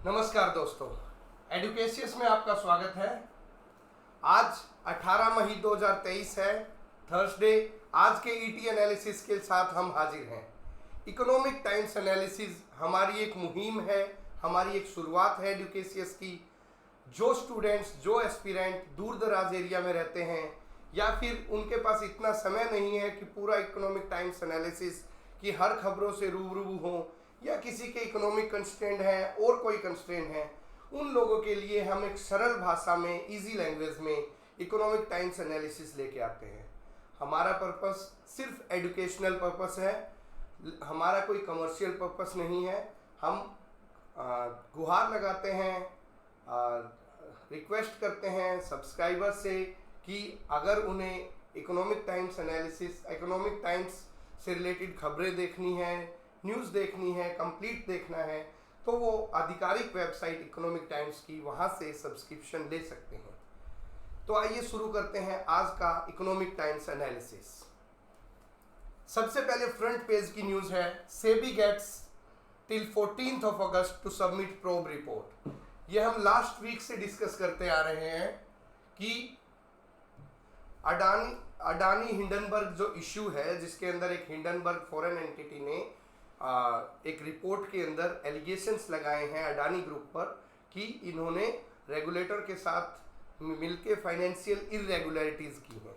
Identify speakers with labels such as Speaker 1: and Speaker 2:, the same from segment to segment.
Speaker 1: नमस्कार दोस्तों, एडुकेशियस में आपका स्वागत है। आज 18 मई 2023 है, थर्सडे। आज के ईटी एनालिसिस के साथ हम हाजिर हैं। इकोनॉमिक टाइम्स एनालिसिस हमारी एक मुहिम है, हमारी एक शुरुआत है एडुकेशियस की। जो स्टूडेंट्स, जो एस्पिरेंट दूर दराज एरिया में रहते हैं या फिर उनके पास इतना समय नहीं है कि पूरा इकोनॉमिक टाइम्स एनालिसिस की हर खबरों से रूबरू हों, या किसी के इकोनॉमिक कंस्ट्रेंट है और कोई कंस्ट्रेंट है, उन लोगों के लिए हम एक सरल भाषा में, इजी लैंग्वेज में इकोनॉमिक टाइम्स एनालिसिस लेके आते हैं। हमारा पर्पस सिर्फ एजुकेशनल पर्पस है, हमारा कोई कमर्शियल पर्पस नहीं है। हम गुहार लगाते हैं, रिक्वेस्ट करते हैं सब्सक्राइबर से कि अगर उन्हें economic times analysis, economic times से रिलेटेड खबरें देखनी है, न्यूज़ देखनी है, कंप्लीट देखना है, तो वो आधिकारिक वेबसाइट इकोनॉमिक टाइम्स की, वहाँ से सब्सक्रिप्शन ले सकते हैं। तो आइए शुरू करते हैं आज का इकोनॉमिक टाइम्स एनालिसिस। सबसे पहले फ्रंट पेज की न्यूज़ है, SEBI gets till 14th of August to submit probe report. ये हम लास्ट वीक से डिस्कस करते आ रहे हैं कि अडानी हिंडनबर्ग जो इशू है, जिसके अंदर एक हिंडनबर्ग फॉरेन एंटिटी ने एक रिपोर्ट के अंदर एलिगेशंस लगाए हैं अडानी ग्रुप पर कि इन्होंने रेगुलेटर के साथ मिलके फाइनेंशियल इरेगुलरिटीज की हैं।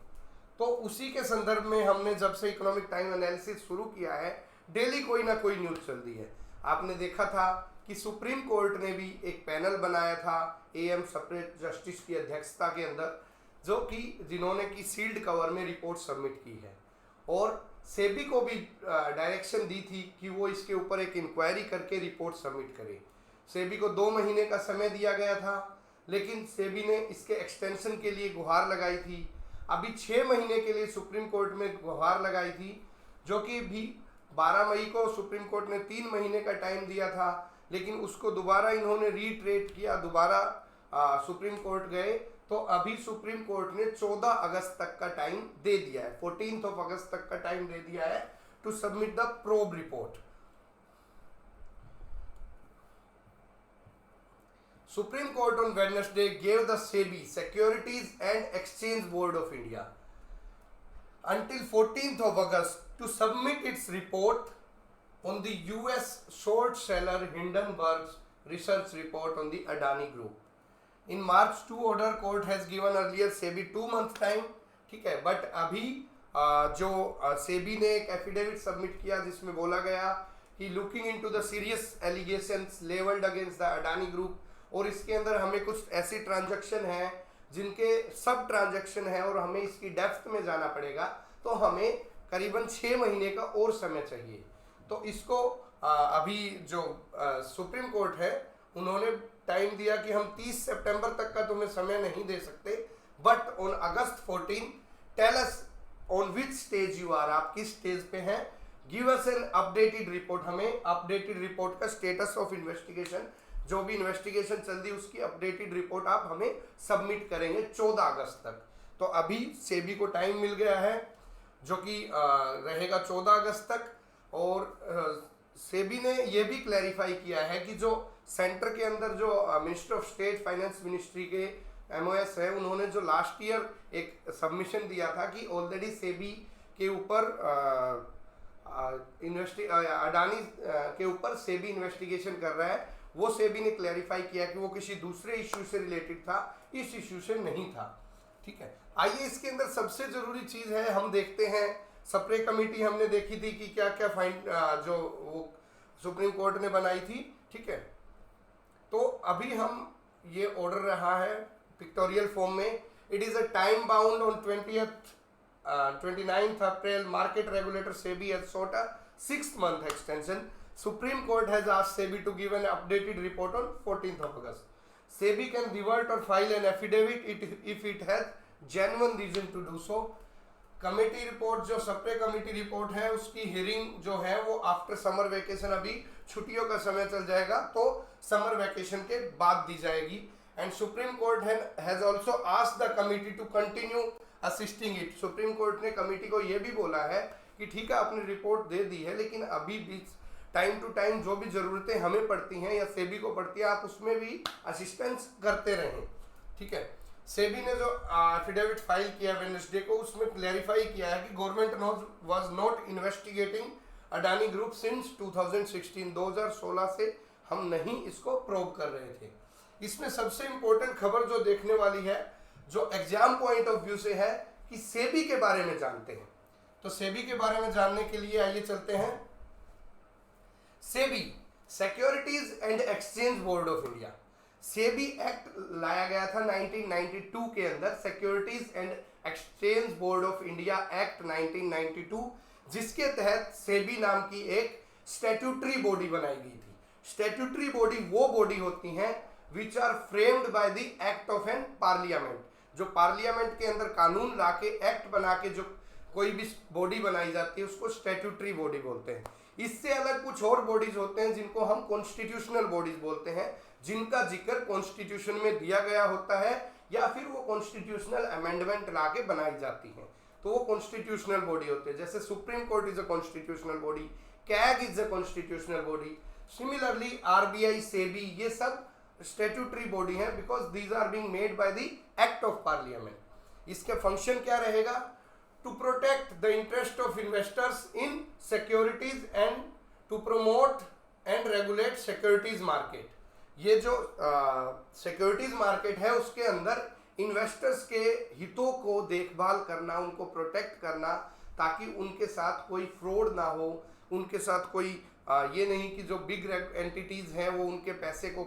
Speaker 1: तो उसी के संदर्भ में हमने जब से इकोनॉमिक टाइम एनालिसिस शुरू किया है, डेली कोई ना कोई न्यूज़ चल रही है। आपने देखा था कि सुप्रीम कोर्ट ने भी एक पैनल बनाया था AM सेपरेट जस्टिस की अध्यक्षता के अंदर, जो कि जिन्होंने की सील्ड कवर में रिपोर्ट सबमिट की है, और सेबी को भी डायरेक्शन दी थी कि वो इसके ऊपर एक इंक्वायरी करके रिपोर्ट सबमिट करे। सेबी को 2 महीने का समय दिया गया था, लेकिन सेबी ने इसके एक्सटेंशन के लिए गुहार लगाई थी। अभी 6 महीने के लिए सुप्रीम कोर्ट में गुहार लगाई थी, जो कि भी 12 मई को सुप्रीम कोर्ट ने 3 महीने का टाइम दिया था, लेकिन उसको दोबारा इन्होंने रीट्रेट किया, दोबारा सुप्रीम कोर्ट गए। तो अभी सुप्रीम कोर्ट ने 14 अगस्त तक का टाइम दे दिया है, 14th of August तक का टाइम दे दिया है to submit the probe report. Supreme Court on Wednesday gave the SEBI, Securities and Exchange Board of India until 14th of August to submit its report on the US short seller Hindenburg's research report on the Adani Group. In March 2 order, court has given earlier SEBI 2 month time, ठीक है। But अभी जो सेबी ने एक affidavit submit किया जिसमें बोला गया कि looking into the serious allegations levelled against the Adani group, और इसके अंदर हमें कुछ ऐसी ट्रांजैक्शन हैं जिनके सब ट्रांजैक्शन है और हमें इसकी डेप्थ में जाना पड़ेगा, तो हमें करीबन 6 महीने का और समय चाहिए। तो इसको अभी जो सुप्रीम कोर्ट है, उन्होंने टाइम दिया कि हम 30 सितंबर तक का तुम्हें समय नहीं दे सकते, but on August 14 tell us on which stage you are, आप किस स्टेज पे हैं, give us an updated report, हमें अपडेटेड रिपोर्ट का स्टेटस ऑफ इन्वेस्टिगेशन, जो भी इन्वेस्टिगेशन चल रही है उसकी अपडेटेड रिपोर्ट आप हमें सबमिट करेंगे 14 अगस्त तक। तो अभी सेबी को टाइम मिल गया है जो कि रहेगा 14 अगस्त तक। और सेबी ने ये भी क्लैरिफाई किया है कि जो सेंटर के अंदर जो minister of state finance ministry के MOS है, उन्होंने जो लास्ट ईयर एक सबमिशन दिया था कि ऑलरेडी सेबी के ऊपर अडानी के ऊपर सेबी इन्वेस्टिगेशन कर रहा है, वो सेबी ने क्लैरिफाई किया कि वो किसी दूसरे इश्यू से रिलेटेड था, इस इश्यू से नहीं था। ठीक है, आइए इसके अंदर सबसे जरूरी चीज़ है, हम देखते हैं सप्रे कमेटी हमने देखी थी कि क्या क्या जो वो सुप्रीम कोर्ट ने बनाई थी। ठीक है, तो अभी हम ये ऑर्डर रहा है पिक्टोरियल फॉर्म में। It is a time bound on 29th April, market regulator SEBI has sought a 6-month extension. Supreme Court has asked SEBI to give an updated report on 14th of August. SEBI can revert or file an affidavit if it has genuine reason to do so. Committee report, जो Sapre committee report है, उसकी hearing जो है वो after summer vacation, अभी छुट्टियों का समय चल जाएगा तो समर वेकेशन के बाद दी जाएगी। And Supreme Court has also asked the committee to continue assisting it. Supreme court ने कमेटी को ये भी बोला है कि ठीक है, आपने रिपोर्ट दे दी है, लेकिन अभी भी टाइम टू टाइम जो भी ज़रूरतें हमें पड़ती हैं या सेबी को पड़ती है, आप उसमें भी असिस्टेंस करते रहें, ठीक है। सेबी ने जो एफिडेविट फाइल किया वेडनेसडे को, उसमें क्लैरिफाई किया है कि government was not investigating Adani group since 2016, 2016 से हम नहीं इसको प्रोब कर रहे थे। इसमें सबसे इंपॉर्टेंट खबर जो देखने वाली है, जो एग्जाम पॉइंट ऑफ व्यू से है, कि सेबी के बारे में जानते हैं। तो सेबी के बारे में जानने के लिए आइए चलते हैं। SEBI, Securities and Exchange Board of India. SEBI act लाया गया था 1992 के अंदर, securities and Exchange Board of India act 1992, जिसके तहत सेबी नाम की एक स्टैट्यूटरी बॉडी बनाई गई थी। स्टैट्यूटरी बॉडी वो बॉडी होती हैं which are framed by the act of an parliament, जो पार्लियामेंट के अंदर कानून ला के, एक्ट बना के जो कोई भी बॉडी बनाई जाती है उसको स्टैट्यूटरी बॉडी बोलते हैं। इससे अलग कुछ और बॉडीज होते हैं जिनको हम कॉन्स्टिट्यूशनल बॉडीज बोलते हैं, जिनका जिक्र कॉन्स्टिट्यूशन में दिया गया होता है या फिर वो कॉन्स्टिट्यूशनल अमेंडमेंट ला के बनाई जाती हैं, तो वो कॉन्स्टिट्यूशनल बॉडी होते हैं। जैसे Supreme Court is a constitutional body, CAG is a constitutional body, similarly RBI, SEBI, ये सब स्टैट्यूटरी बॉडी है because these are being made by the act of parliament. इसके फंक्शन क्या रहेगा? To protect the interest of investors in securities and to promote and regulate securities market. ये जो securities market है उसके अंदर इन्वेस्टर्स के हितों को देखभाल करना, उनको प्रोटेक्ट करना, ताकि उनके साथ कोई फ्रॉड ना हो, उनके साथ कोई ये नहीं कि जो बिग एंटिटीज हैं वो उनके पैसे को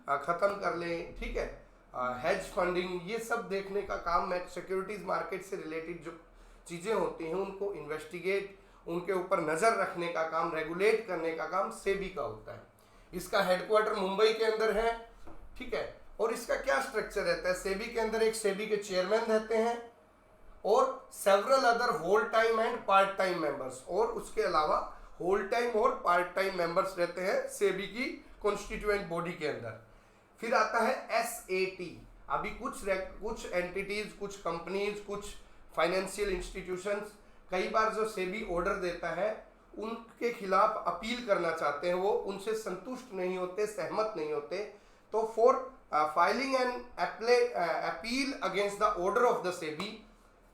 Speaker 1: ख़त्म कर लें, ठीक है। हेज फंडिंग, ये सब देखने का काम सिक्योरिटीज मार्केट से रिलेटेड जो चीज़ें होती हैं उनको इन्वेस्टिगेट, उनके ऊपर नज़र रखने का काम, रेगुलेट करने का काम सेबी का होता है। इसका हेडक्वार्टर मुंबई के अंदर है, ठीक है। और इसका क्या स्ट्रक्चर रहता है? सेबी के अंदर एक सेबी के चेयरमैन रहते हैं और several other whole time and part time members, और उसके अलावा होल टाइम और पार्ट टाइम मेंबर्स रहते हैं सेबी की कॉन्स्टिट्यूएंट बॉडी के अंदर। फिर आता है SAT। अभी कुछ एंटिटीज, कुछ कंपनीज, कुछ फाइनेंशियल इंस्टीट्यूशंस कई बार जो सेबी ऑर्डर देता है उनके खिलाफ अपील करना चाहते हैं, वो उनसे संतुष्ट नहीं होते, सहमत नहीं होते, तो for filing an appeal against the order of the SEBI,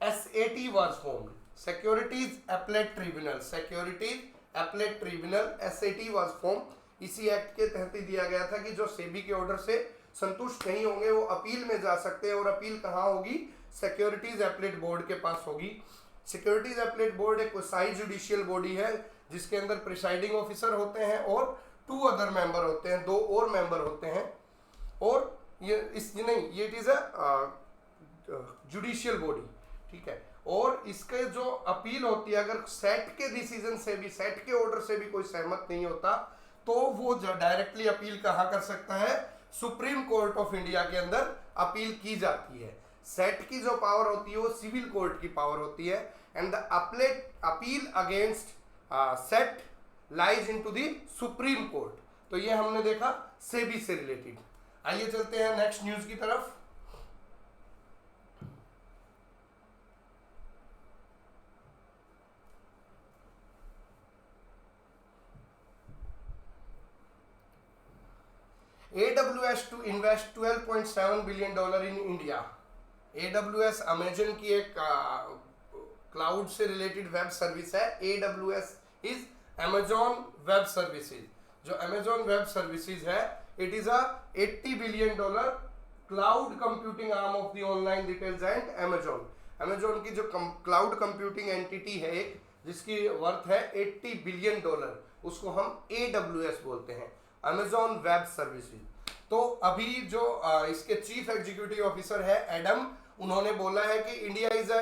Speaker 1: SAT was formed, securities appellate tribunal. Securities appellate tribunal SAT was form. इसी एक्ट के तहत ही दिया गया था कि जो सेबी के ऑर्डर से संतुष्ट नहीं होंगे वो अपील में जा सकते हैं, और अपील कहाँ होगी? सिक्योरिटीज अपीलेट बोर्ड के पास होगी। सिक्योरिटीज अपीलेट बोर्ड एक क्वासी जुडिशियल बॉडी है जिसके अंदर प्रिसाइडिंग ऑफिसर होते हैं और 2 अदर मेंबर होते हैं, 2 और मेंबर होते हैं। और ये it is a judicial body, ठीक है। और इसके जो अपील होती है, अगर सेट के डिसीजन से भी, सेट के ऑर्डर से भी कोई सहमत नहीं होता, तो वो डायरेक्टली अपील कहाँ कर सकता है? सुप्रीम कोर्ट ऑफ इंडिया के अंदर अपील की जाती है। सेट की जो पावर होती है वो सिविल कोर्ट की पावर होती है, and the appeal against set lies into the supreme court. तो ये हमने देखा सेबी से रिलेटेड। आइए चलते हैं नेक्स्ट न्यूज की तरफ। AWS to invest $12.7 billion in India। AWS Amazon की एक क्लाउड से रिलेटेड वेब सर्विस है। AWS is Amazon web services. जो Amazon वेब सर्विसेज है, it is a $80 billion cloud computing arm of the online retails and Amazon। Amazon की जो cloud computing entity है एक, जिसकी वर्थ है $80 billion, उसको हम AWS बोलते हैं, Amazon वेब सर्विसेज। तो अभी जो इसके चीफ एग्जीक्यूटिव ऑफिसर है एडम, उन्होंने बोला है कि India is a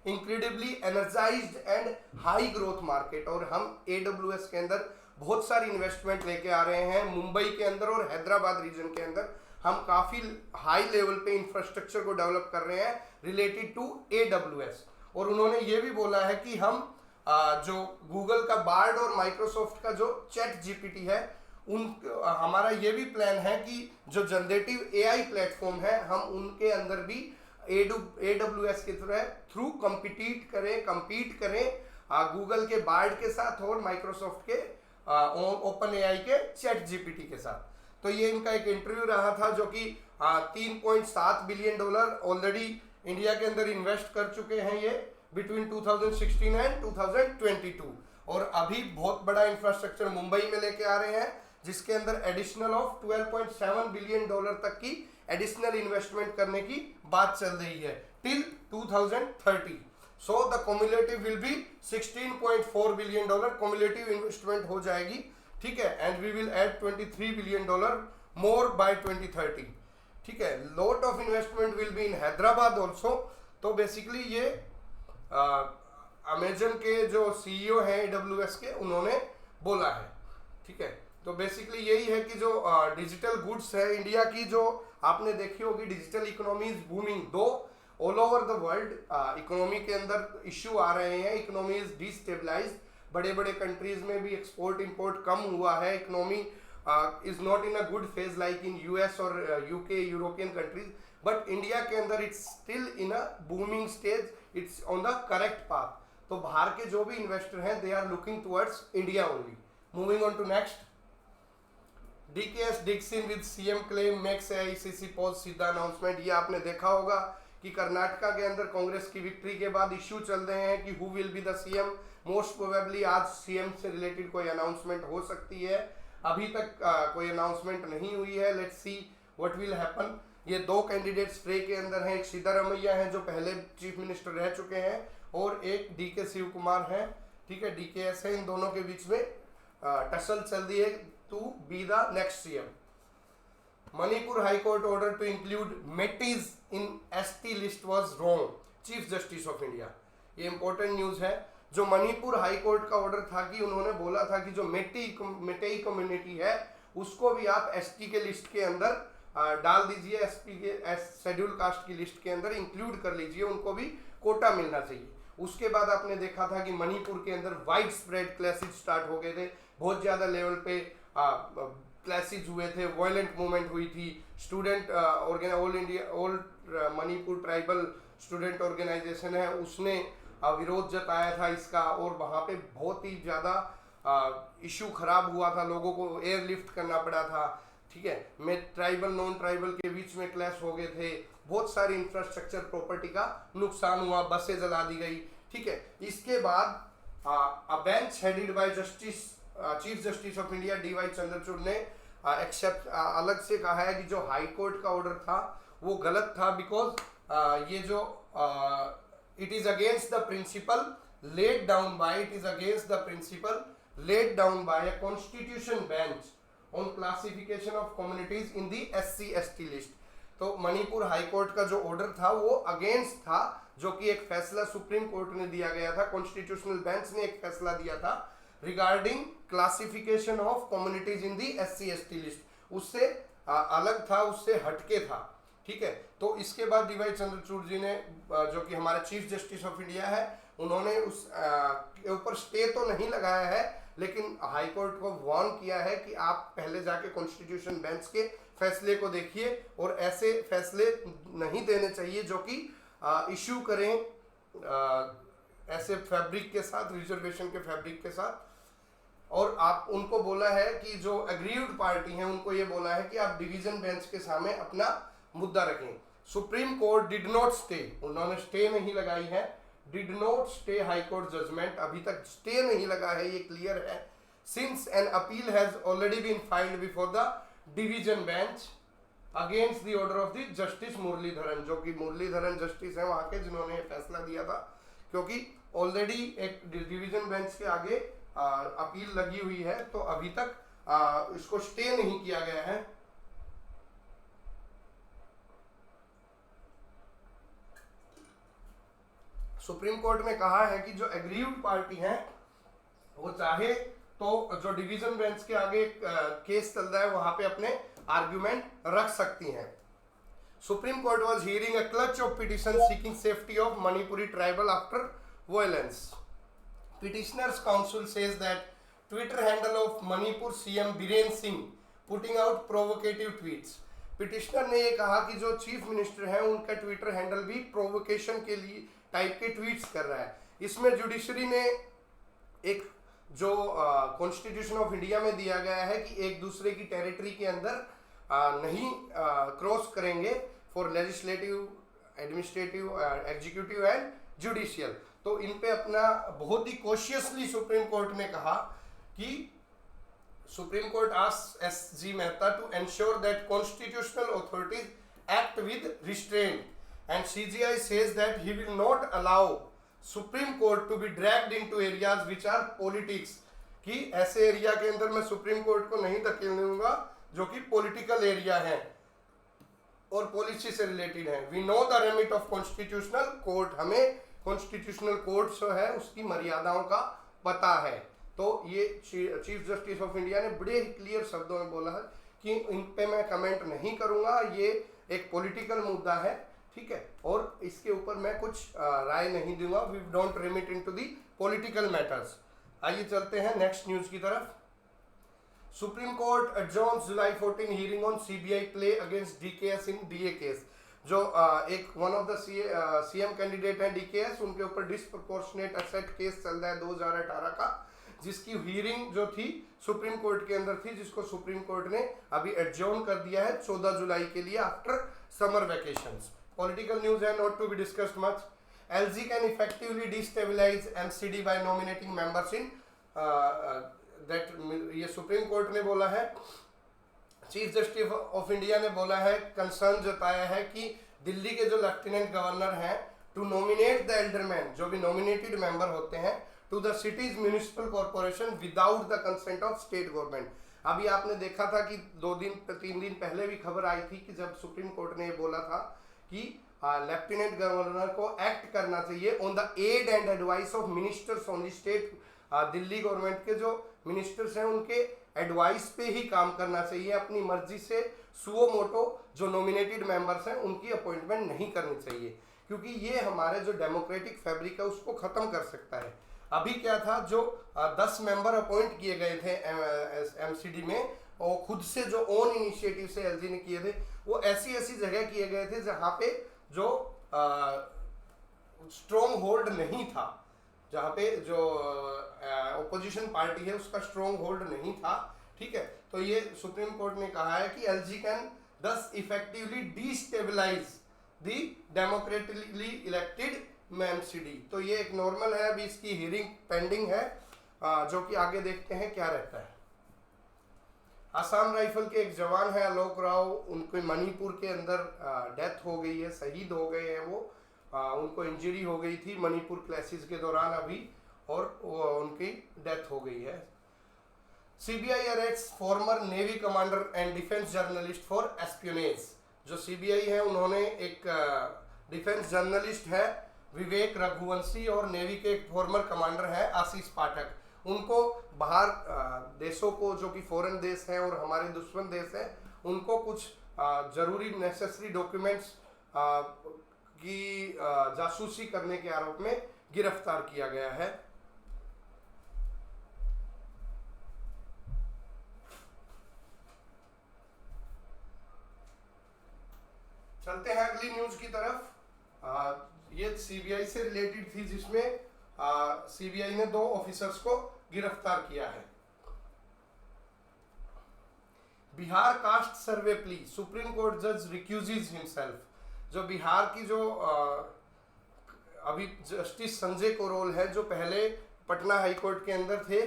Speaker 1: incredibly energised and high growth market, और हम AWS के अंदर बहुत सारी इन्वेस्टमेंट लेके आ रहे हैं। मुंबई के अंदर और हैदराबाद रीजन के अंदर हम काफ़ी हाई लेवल पे इंफ्रास्ट्रक्चर को डेवलप कर रहे हैं रिलेटेड टू AWS। और उन्होंने ये भी बोला है कि हम जो गूगल का बार्ड और माइक्रोसॉफ्ट का जो चैट GPT है, हमारा ये भी प्लान है कि जो जनरेटिव AI प्लेटफॉर्म है, हम उनके अंदर भी AWS के थ्रू कम्पीट करें गूगल के बार्ड के साथ और माइक्रोसॉफ्ट के ओपन एआई के चैट जीपीटी के साथ। तो ये इनका एक इंटरव्यू रहा था जो कि $3.7 बिलियन ऑलरेडी इंडिया के अंदर इन्वेस्ट कर चुके हैं ये बिटवीन 2016 एंड 2022, और अभी बहुत बड़ा इंफ्रास्ट्रक्चर मुंबई में लेके आ रहे हैं जिसके अंदर एडिशनल ऑफ $12.7 बिलियन तक की एडिशनल इन्वेस्टमेंट करने की बात चल रही है till 2030। So the cumulative will be $16.4 billion cumulative investment हो जाएगी, ठीक है, and we will add $23 billion more by 2030, ठीक है। Lot of investment will be in Hyderabad also. तो बेसिकली ये अमेजन के जो सीईओ हैं AWS के, उन्होंने बोला है, ठीक है। तो बेसिकली यही है कि जो डिजिटल गुड्स है इंडिया की, जो आपने देखी होगी डिजिटल इकोनॉमी इज बूमिंग, दो all over the world economy के अंदर इश्यू आ रहे हैं, इकोनॉमी इज डिस्टेबलाइज्ड, बड़े बड़े कंट्रीज में भी एक्सपोर्ट इंपोर्ट कम हुआ है, economy is not in a good phase like in US और UK European countries, but India के अंदर it's still in a booming stage, it's on the correct path. तो बाहर के जो भी इन्वेस्टर हैं they are looking towards India only. Moving on to next, DKS digs in with CM claim makes AICC pause सीधा announcement. ये आपने देखा होगा कि कर्नाटका के अंदर कांग्रेस की विक्ट्री के बाद इश्यू चल रहे हैं कि who will be the CM. Most probably आज सीएम से रिलेटेड कोई अनाउंसमेंट हो सकती है, अभी तक कोई अनाउंसमेंट नहीं हुई है, let's see what will happen. ये दो कैंडिडेट्स फ्रे के अंदर हैं, एक सिद्धारमैया हैं जो पहले चीफ मिनिस्टर रह चुके हैं, और एक DK शिव कुमार हैं, ठीक है, DKS है। इन दोनों के बीच में टसल चल रही है to be the next CM. Manipur High Court order to include Metis in ST list was wrong. Chief Justice of India. ये important news है। जो मणिपुर हाई कोर्ट का ऑर्डर था कि उन्होंने बोला था कि जो मेटेई कम्युनिटी है उसको भी आप ST के लिस्ट के अंदर डाल दीजिए, SP के शेड्यूल कास्ट की लिस्ट के अंदर इंक्लूड कर लीजिए, उनको भी कोटा मिलना चाहिए। उसके बाद आपने देखा था कि मणिपुर के अंदर वाइड स्प्रेड क्लैशेज स्टार्ट हो गए थे, बहुत ज़्यादा लेवल पे क्लैशेज हुए थे, वायलेंट मूवमेंट हुई थी। Student all India all Manipur tribal student organisation है, उसने विरोध जताया था इसका, और वहाँ पे बहुत ही ज़्यादा इशू खराब हुआ था, लोगों को एयरलिफ्ट करना पड़ा था, ठीक है। में ट्राइबल नॉन ट्राइबल के बीच में क्लैश हो गए थे, बहुत सारी इंफ्रास्ट्रक्चर प्रॉपर्टी का नुकसान हुआ, बसें जला दी गई, ठीक है। इसके बाद अ bench headed by justice chief Justice of India DY Chandrachud ने एक्सेप्ट अलग से कहा है कि जो हाई कोर्ट का ऑर्डर था वो गलत था, बिकॉज ये जो it is against the principle laid down by a constitution bench on classification of communities in the SC/ST list। तो मणिपुर हाई कोर्ट का जो ऑर्डर था वो अगेंस्ट था, जो कि एक फैसला सुप्रीम कोर्ट ने दिया गया था, कॉन्स्टिट्यूशनल बेंच ने एक फैसला दिया था regarding classification of communities in the SC/ST list. उससे अलग था, उससे हटके था, ठीक है। तो इसके बाद DY चंद्रचूड़ जी ने, जो कि हमारे चीफ जस्टिस ऑफ इंडिया है, उन्होंने उस के ऊपर स्टे तो नहीं लगाया है, लेकिन हाई कोर्ट को वार्न किया है कि आप पहले जाके कॉन्स्टिट्यूशन बेंच के फैसले को देखिए, और ऐसे फैसले नहीं देने चाहिए जो कि इशू करें ऐसे फैब्रिक के साथ, रिजर्वेशन के फैब्रिक के साथ। और आप उनको बोला है कि जो एग्रीव्ड पार्टी हैं उनको ये बोला है कि आप डिवीजन बेंच के सामने अपना मुद्दा रखें। Supreme Court did not stay, उन्होंने स्टे नहीं लगाई है, did not stay High Court judgement, अभी तक स्टे नहीं लगा है, ये क्लियर है। Since an appeal has already been filed before the division bench against the order of the justice Muralidharan, जो कि मुरलीधरन जस्टिस है वहां के, जिन्होंने ये फैसला दिया था, क्योंकि ऑलरेडी एक डिवीजन बेंच के आगे अपील लगी हुई है, तो अभी तक इसको स्टे नहीं किया गया है। सुप्रीम कोर्ट ने कहा है कि जो एग्रीव्ड पार्टी है वो चाहे तो जो डिवीजन बेंच के आगे केस चल रहा है वहां पे अपने आर्ग्यूमेंट रख सकती हैं। Supreme court was hearing a clutch of petition seeking safety of Manipuri tribal after violence. Petitioners Council says that Twitter handle of Manipur CM Biren Singh putting out provocative tweets। Petitioner ने ये कहा कि जो chief minister हैं उनका Twitter handle भी provocation के लिए टाइप के ट्वीट्स कर रहा है। इसमें जुडिशरी ने एक जो कॉन्स्टिट्यूशन ऑफ इंडिया में दिया गया है कि एक दूसरे की टेरिटरी के अंदर नहीं क्रॉस करेंगे for legislative, administrative, executive and judicial. तो इन पे अपना बहुत ही कॉशियसली सुप्रीम कोर्ट ने कहा कि Supreme Court asks SG. Mehta to ensure that constitutional authorities act with restraint and CGI says that he will not allow Supreme Court to be dragged into areas which are politics, कि ऐसे area के अंदर मैं supreme court को नहीं धकेलने दूंगा जो कि पॉलिटिकल एरिया है और पॉलिसी से रिलेटेड है। We know the remit of constitutional court, हमें कॉन्स्टिट्यूशनल कोर्ट जो है उसकी मर्यादाओं का पता है। तो ये चीफ जस्टिस ऑफ इंडिया ने बड़े क्लियर शब्दों में बोला है कि इन पे मैं कमेंट नहीं करूंगा, ये एक पॉलिटिकल मुद्दा है, ठीक है, और इसके ऊपर मैं कुछ राय नहीं दूंगा। We don't remit into the political matters. आइए चलते हैं नेक्स्ट न्यूज की तरफ। Supreme Court adjourns July 14 hearing on CBI plea against DKS in DA case. जो एक one of the CM candidate है डीकेएस, उनके ऊपर डिसप्रोपोर्शनेट असेट केस चल रहा है 2018 का, जिसकी हियरिंग जो थी सुप्रीम कोर्ट के अंदर थी, जिसको सुप्रीम कोर्ट ने अभी एडजॉर्न कर दिया है 14 जुलाई के लिए after summer vacations. Political news है, not to be discussed much. LG can effectively destabilise MCD by nominating members in that, ये सुप्रीम कोर्ट ने बोला है। चीफ जस्टिस ऑफ इंडिया ने बोला है, कंसर्न जताया है कि दिल्ली के जो लेफ्टिनेंट गवर्नर हैं टू नॉमिनेट द एल्डरमैन, जो भी नॉमिनेटेड मेंबर होते हैं, to the city's municipal corporation without the consent of state government. अभी आपने देखा था कि 2-3 दिन पहले भी खबर आई थी कि जब सुप्रीम कोर्ट ने बोला था कि लेफ्टिनेंट गवर्नर को एक्ट करना चाहिए on the aid and advice of ministers on the state. Delhi government के जो मिनिस्टर्स हैं उनके एडवाइस पे ही काम करना चाहिए, अपनी मर्जी से सुओ मोटो जो नॉमिनेटेड मेंबर्स हैं उनकी अपॉइंटमेंट नहीं करनी चाहिए, क्योंकि ये हमारे जो डेमोक्रेटिक फैब्रिक है उसको ख़त्म कर सकता है। अभी क्या था, जो 10 मेंबर अपॉइंट किए गए थे एमसीडी में, और खुद से जो ओन इनिशिएटिव से एलजी ने किए थे, वो ऐसी जगह किए गए थे जहाँ पे जो स्ट्रॉन्ग होल्ड नहीं था, जहाँ पे जो ओपोजिशन पार्टी है उसका स्ट्रॉन्ग होल्ड नहीं था, ठीक है। तो ये सुप्रीम कोर्ट ने कहा है कि एलजी कैन दस effectively destabilise the democratically elected MCD. तो ये एक नॉर्मल है, अभी इसकी हियरिंग पेंडिंग है, जो कि आगे देखते हैं क्या रहता है। आसाम राइफल के एक जवान है आलोक राव, उनके मणिपुर के अंदर डेथ हो गई है, शहीद हो गए हैं वो। उनको इंजरी हो गई थी मणिपुर क्लैशेस के दौरान अभी, और उनकी डेथ हो गई है। CBI arrest farmer navy commander and defence journalist for espionage. जो सीबीआई है उन्होंने एक डिफेंस जर्नलिस्ट है विवेक रघुवंशी, और नेवी के एक फॉर्मर कमांडर है आशीष पाठक, उनको बाहर देशों को, जो कि फॉरेन देश हैं और हमारे दुश्मन देश हैं, उनको कुछ जरूरी नेसेसरी डॉक्यूमेंट्स की जासूसी करने के आरोप में गिरफ्तार किया गया है। चलते हैं अगली न्यूज की तरफ। ये सीबीआई से रिलेटेड थी, जिसमें सीबीआई ने 2 ऑफिसर्स को गिरफ्तार किया है। बिहार कास्ट सर्वे प्ली, सुप्रीम कोर्ट जज रिक्यूजेस हिमसेल्फ। जो बिहार की जो अभी जस्टिस संजय करोल है, जो पहले पटना हाई कोर्ट के अंदर थे,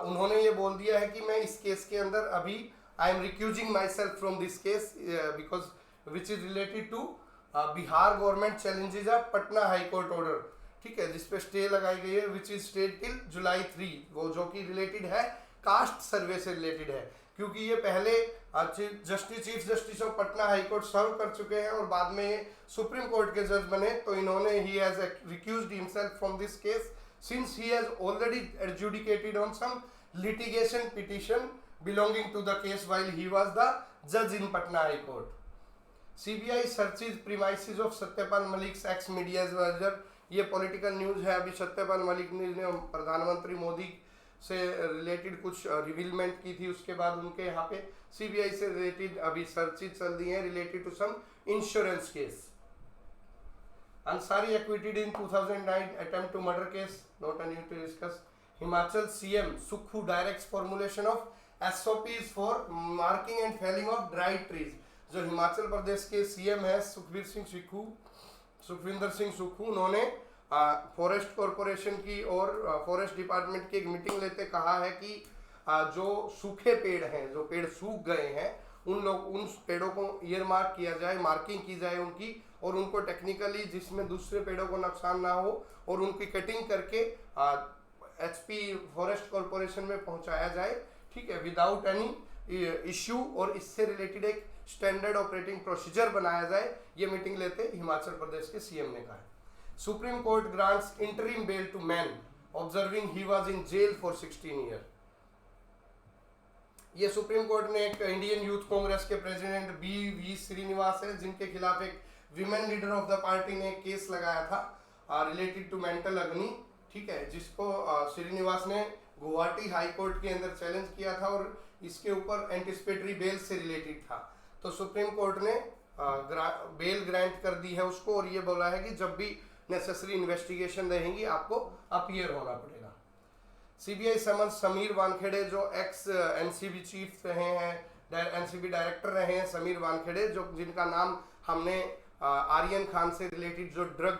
Speaker 1: उन्होंने ये बोल दिया है कि मैं इस केस के अंदर अभी I am recusing myself from this case because which is related to Bihar government challenges a Patna high court order, ठीक है, जिसपे स्टे लगाई गई है, which is stay till July 3, वो जो कि रिलेटेड है कास्ट सर्वे से रिलेटेड है, क्योंकि ये पहले Chief Justice of Patna high Court serve कर चुके हैं और बाद में सुप्रीम कोर्ट के जज बने। तो इन्होंने he has recused himself from this case since he has already adjudicated on some litigation petition belonging to the case while he was the जज in Patna high Court. CBI searches premises of Satyapal Malik ex media adviser. ये political news है। अभी सत्यपाल मलिक ने प्रधानमंत्री मोदी से related कुछ रिवीलमेंट की थी, उसके बाद उनके यहाँ पे सीबीआई से रिलेटेड अभी सर्चेज चल रही हैं related to some insurance case. Ansari acquitted in 2009 attempt to murder case, not a need to discuss. Himachal CM Sukhu directs formulation of SOPs for marking and felling of dry trees. जो हिमाचल प्रदेश के CM है सुखविंदर सिंह सुक्खू, उन्होंने forest corporation की और forest department की एक meeting लेते कहा है कि जो सूखे पेड़ हैं, जो पेड़ सूख गए हैं, उन पेड़ों को ईयर मार्क किया जाए, मार्किंग की जाए उनकी, और उनको टेक्निकली जिसमें दूसरे पेड़ों को नुकसान ना हो, और उनकी कटिंग करके एचपी फॉरेस्ट कॉरपोरेशन में पहुंचाया जाए, ठीक है, विदाउट एनी इश्यू, और इससे रिलेटेड एक स्टैंडर्ड ऑपरेटिंग प्रोसीजर बनाया जाए। ये मीटिंग लेते हिमाचल प्रदेश के सीएम ने कहा है। Supreme court grants interim bail to man observing he was in jail for 16 year. ये सुप्रीम कोर्ट ने एक इंडियन यूथ कांग्रेस के प्रेसिडेंट BV श्रीनिवास है, जिनके खिलाफ एक women leader of the party ने केस लगाया था रिलेटेड टू मेंटल अग्नि, ठीक है, जिसको श्रीनिवास ने गुवाहाटी हाई कोर्ट के अंदर चैलेंज किया था, और इसके ऊपर एंटिसिपेटरी बेल से रिलेटेड था। तो सुप्रीम कोर्ट ने बेल ग्रांट कर दी है उसको, और ये बोला है कि जब भी नेसेसरी इन्वेस्टिगेशन रहेंगी आपको अपीयर होना पड़ेगा। सीबीआई समन समीर वानखेड़े, जो एक्स एनसीबी चीफ रहे हैं, एनसीबी डायरेक्टर रहे हैं समीर वानखेड़े, जो जिनका नाम हमने आर्यन खान से रिलेटेड जो ड्रग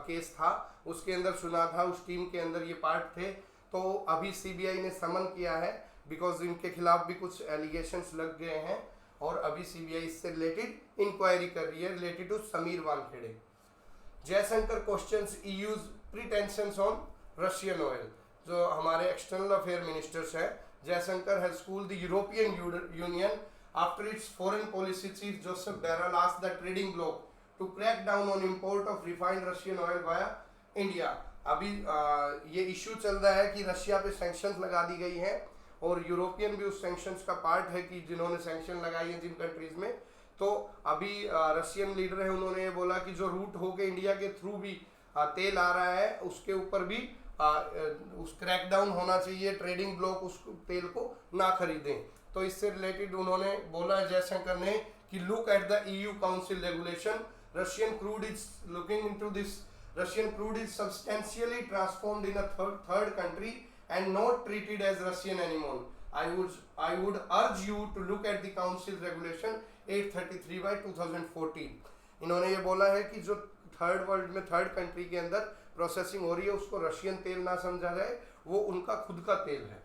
Speaker 1: केस था उसके अंदर सुना था, उस टीम के अंदर ये पार्ट थे। तो अभी सीबीआई ने समन किया है बिकॉज इनके खिलाफ भी कुछ एलिगेशंस लग गए हैं, और अभी सीबीआई इससे रिलेटेड इंक्वायरी कर रही है related to Sameer Wankhede. Jaishankar questions EU's pretensions on Russian oil. जो हमारे एक्सटर्नल अफेयर मिनिस्टर्स हैं, Jaishankar has schooled the European Union after its foreign policy chief Joseph Borrell asked the trading bloc to crack down on import of refined Russian oil via India. अभी ये issue चल रहा है कि Russia पे sanctions लगा दी गई हैं, और यूरोपियन भी उस सैंक्शंस का पार्ट है कि जिन्होंने सैंक्शन लगाई है जिन कंट्रीज में। तो अभी रशियन लीडर है, उन्होंने ये बोला कि जो रूट होके इंडिया के थ्रू भी तेल आ रहा है उसके ऊपर भी उस क्रैकडाउन होना चाहिए, ट्रेडिंग ब्लॉक उस तेल को ना खरीदें। तो इससे रिलेटेड उन्होंने बोला जयशंकर ने कि look at the EU council regulation, Russian crude is looking into this, Russian crude is substantially transformed in a third country and not treated as Russian anymore. I would urge you to look at the council regulation 833/2014. इन्होंने ये बोला है कि जो third world में third country के अंदर processing हो रही है उसको रशियन तेल ना समझा जाए, वो उनका खुद का तेल है,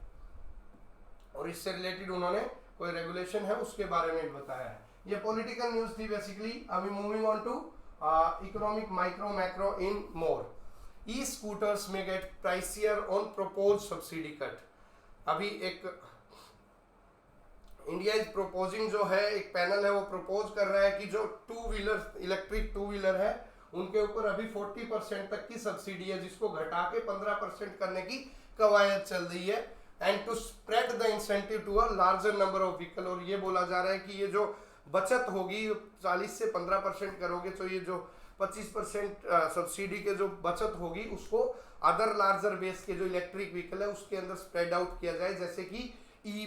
Speaker 1: और इससे रिलेटेड उन्होंने कोई रेगुलेशन है उसके बारे में बताया है। ये पॉलिटिकल न्यूज थी बेसिकली। अभी moving on to economic micro macro in more. E-scooters may get pricier on proposed subsidy cut। अभी एक इंडिया इज प्रोपोजिंग, जो है एक पैनल है वो प्रपोज कर रहा है कि जो two wheeler electric two wheeler है उनके ऊपर अभी 40% तक की सब्सिडी है, जिसको घटा के 15% करने की कवायद चल रही है, and to spread the incentive to a larger number of vehicle. और ये बोला जा रहा है कि ये जो बचत होगी 40 से 15% करोगे तो ये जो 25% सब्सिडी के जो बचत होगी उसको अदर लार्जर बेस के जो इलेक्ट्रिक व्हीकल है उसके अंदर स्प्रेड आउट किया जाए, जैसे कि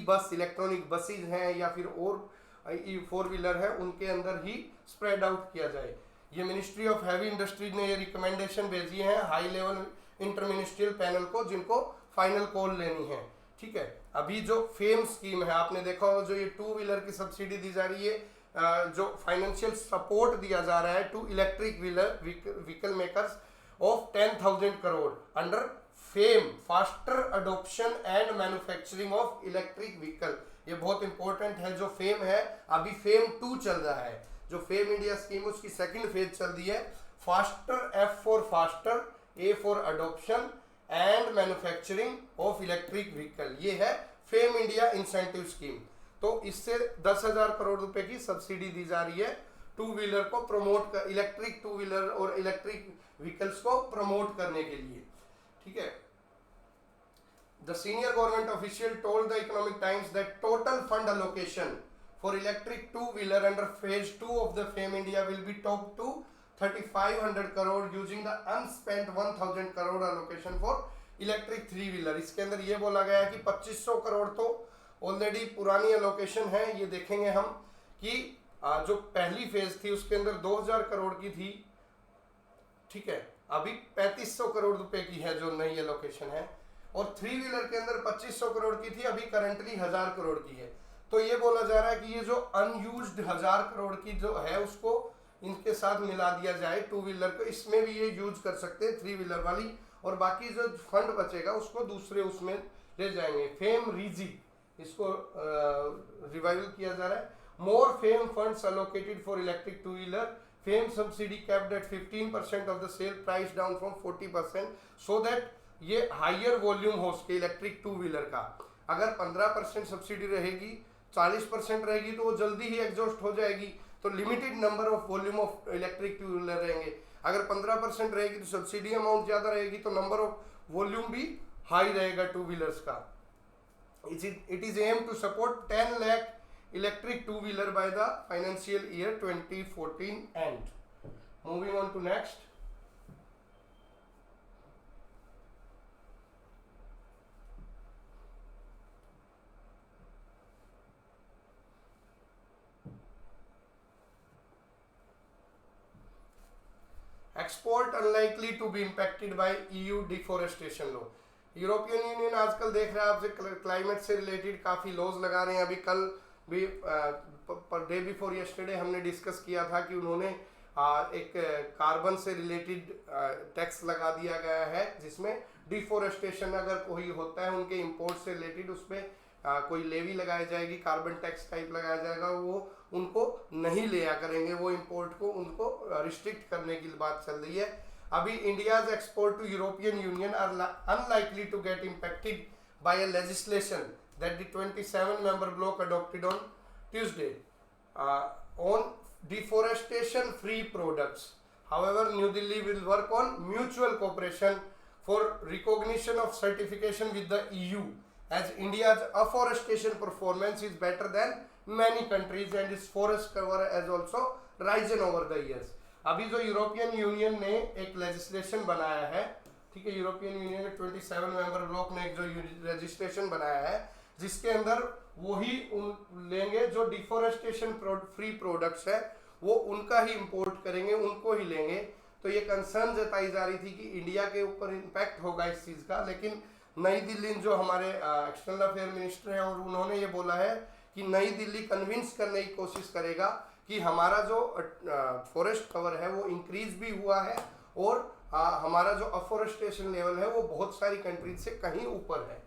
Speaker 1: बस इलेक्ट्रॉनिक बसेज हैं या फिर और फोर व्हीलर है उनके अंदर ही स्प्रेड आउट किया जाए। ये मिनिस्ट्री ऑफ हैवी इंडस्ट्रीज ने ये रिकमेंडेशन भेजी है हाई लेवल इंटरमिनिस्ट्रियल पैनल को, जिनको फाइनल कॉल लेनी है, ठीक है। अभी जो फेम स्कीम है आपने देखा हो, जो ये टू व्हीलर की सब्सिडी दी जा रही है, जो फाइनेंशियल सपोर्ट दिया जा रहा है to electric vehicle makers of 10,000 crore under FAME faster adoption and manufacturing of electric vehicle. ये बहुत इंपॉर्टेंट है। जो फेम है अभी फेम 2 चल रहा है, जो फेम इंडिया स्कीम उसकी सेकंड फेज चल रही है। Faster, F for faster, A for adoption and manufacturing of electric vehicle, ये है फेम इंडिया इंसेंटिव स्कीम। तो इससे 10,000 करोड़ रुपए की सब्सिडी दी जा रही है टू व्हीलर को प्रमोट कर, इलेक्ट्रिक टू व्हीलर और इलेक्ट्रिक व्हीकल्स को प्रमोट करने के लिए, ठीक है। The senior government official told the Economic Times that total fund allocation for electric two wheeler under phase 2 of the FAME India will be top to 3,500 crore using the unspent 1,000 crore allocation for electric three wheeler. इसके अंदर ये बोला गया है कि 2,500 करोड़ तो already पुरानी allocation है। ये देखेंगे हम कि जो पहली फेज थी उसके अंदर 2,000 करोड़ की थी, ठीक है, अभी 3,500 करोड़ रुपए की है जो नई एलोकेशन है। और 3 व्हीलर के अंदर 2500 करोड़ की थी, अभी करंटली 1000 करोड़ की है। तो ये बोला जा रहा है कि ये जो अनयूज्ड 1000 करोड़ की जो है उसको इनके साथ मिला दिया जाए 2 व्हीलर को, इसमें भी ये यूज कर सकते हैं 3 व्हीलर वाली, और बाकी जो फंड बचेगा उसको दूसरे उसमें ले जाएंगे। फेम रीजी इसको रिवाइवल किया जा रहा है। More FAME funds allocated for electric 2 wheeler, FAME subsidy capped at 15% of the sale price down from 40%, so that ये हाइयर वॉल्यूम हो सके इलेक्ट्रिक 2 व्हीलर का। अगर 15% सब्सिडी रहेगी, 40% रहेगी तो वो जल्दी ही एग्जॉस्ट हो जाएगी, तो limited number of volume of electric 2 wheeler रहेंगे। अगर 15% रहेगी तो सब्सिडी अमाउंट ज्यादा रहेगी, तो नंबर ऑफ वॉल्यूम भी हाई रहेगा 2 व्हीलर्स का। It is aimed to support 10 lakh electric 2 wheeler by the financial year 2014 end. Moving on to next. Export unlikely to be impacted by EU deforestation law. European union आजकल देख रहा है आपसे climate से related काफ़ी laws लगा रहे हैं। अभी कल भी डे बिफोर यस्टरडे हमने डिस्कस किया था कि उन्होंने एक कार्बन से रिलेटेड टैक्स लगा दिया गया है, जिसमें डिफोरेस्टेशन अगर कोई होता है उनके इंपोर्ट से रिलेटेड उसमें कोई लेवी लगाई जाएगी, कार्बन टैक्स टाइप लगाया जाएगा, वो उनको नहीं लिया करेंगे, वो इंपोर्ट को उनको रिस्ट्रिक्ट करने की बात चल रही है। अभी India's export to European Union are unlikely to get impacted by a legislation that the 27 member bloc adopted on Tuesday on deforestation free products. However, New Delhi will work on mutual cooperation for recognition of certification with the EU, as India's afforestation performance is better than many countries and its forest cover has also risen over the years. अभी जो European union ने एक legislation बनाया है, ठीक है, European union के 27 member block ने एक जो लेजिस्लेशन बनाया है जिसके अंदर वही लेंगे जो डिफोरेस्टेशन फ्री प्रोडक्ट्स है वो उनका ही इंपोर्ट करेंगे, उनको ही लेंगे। तो ये कंसर्न जताई जा रही थी कि इंडिया के ऊपर इम्पैक्ट होगा इस चीज़ का, लेकिन नई दिल्ली जो हमारे एक्सटर्नल अफेयर मिनिस्टर हैं और उन्होंने ये बोला है कि नई दिल्ली कन्विंस करने की कोशिश करेगा कि हमारा जो फॉरेस्ट कवर है वो इंक्रीज भी हुआ है और हमारा जो अफोरेस्टेशन लेवल है वो बहुत सारी कंट्रीज से कहीं ऊपर है,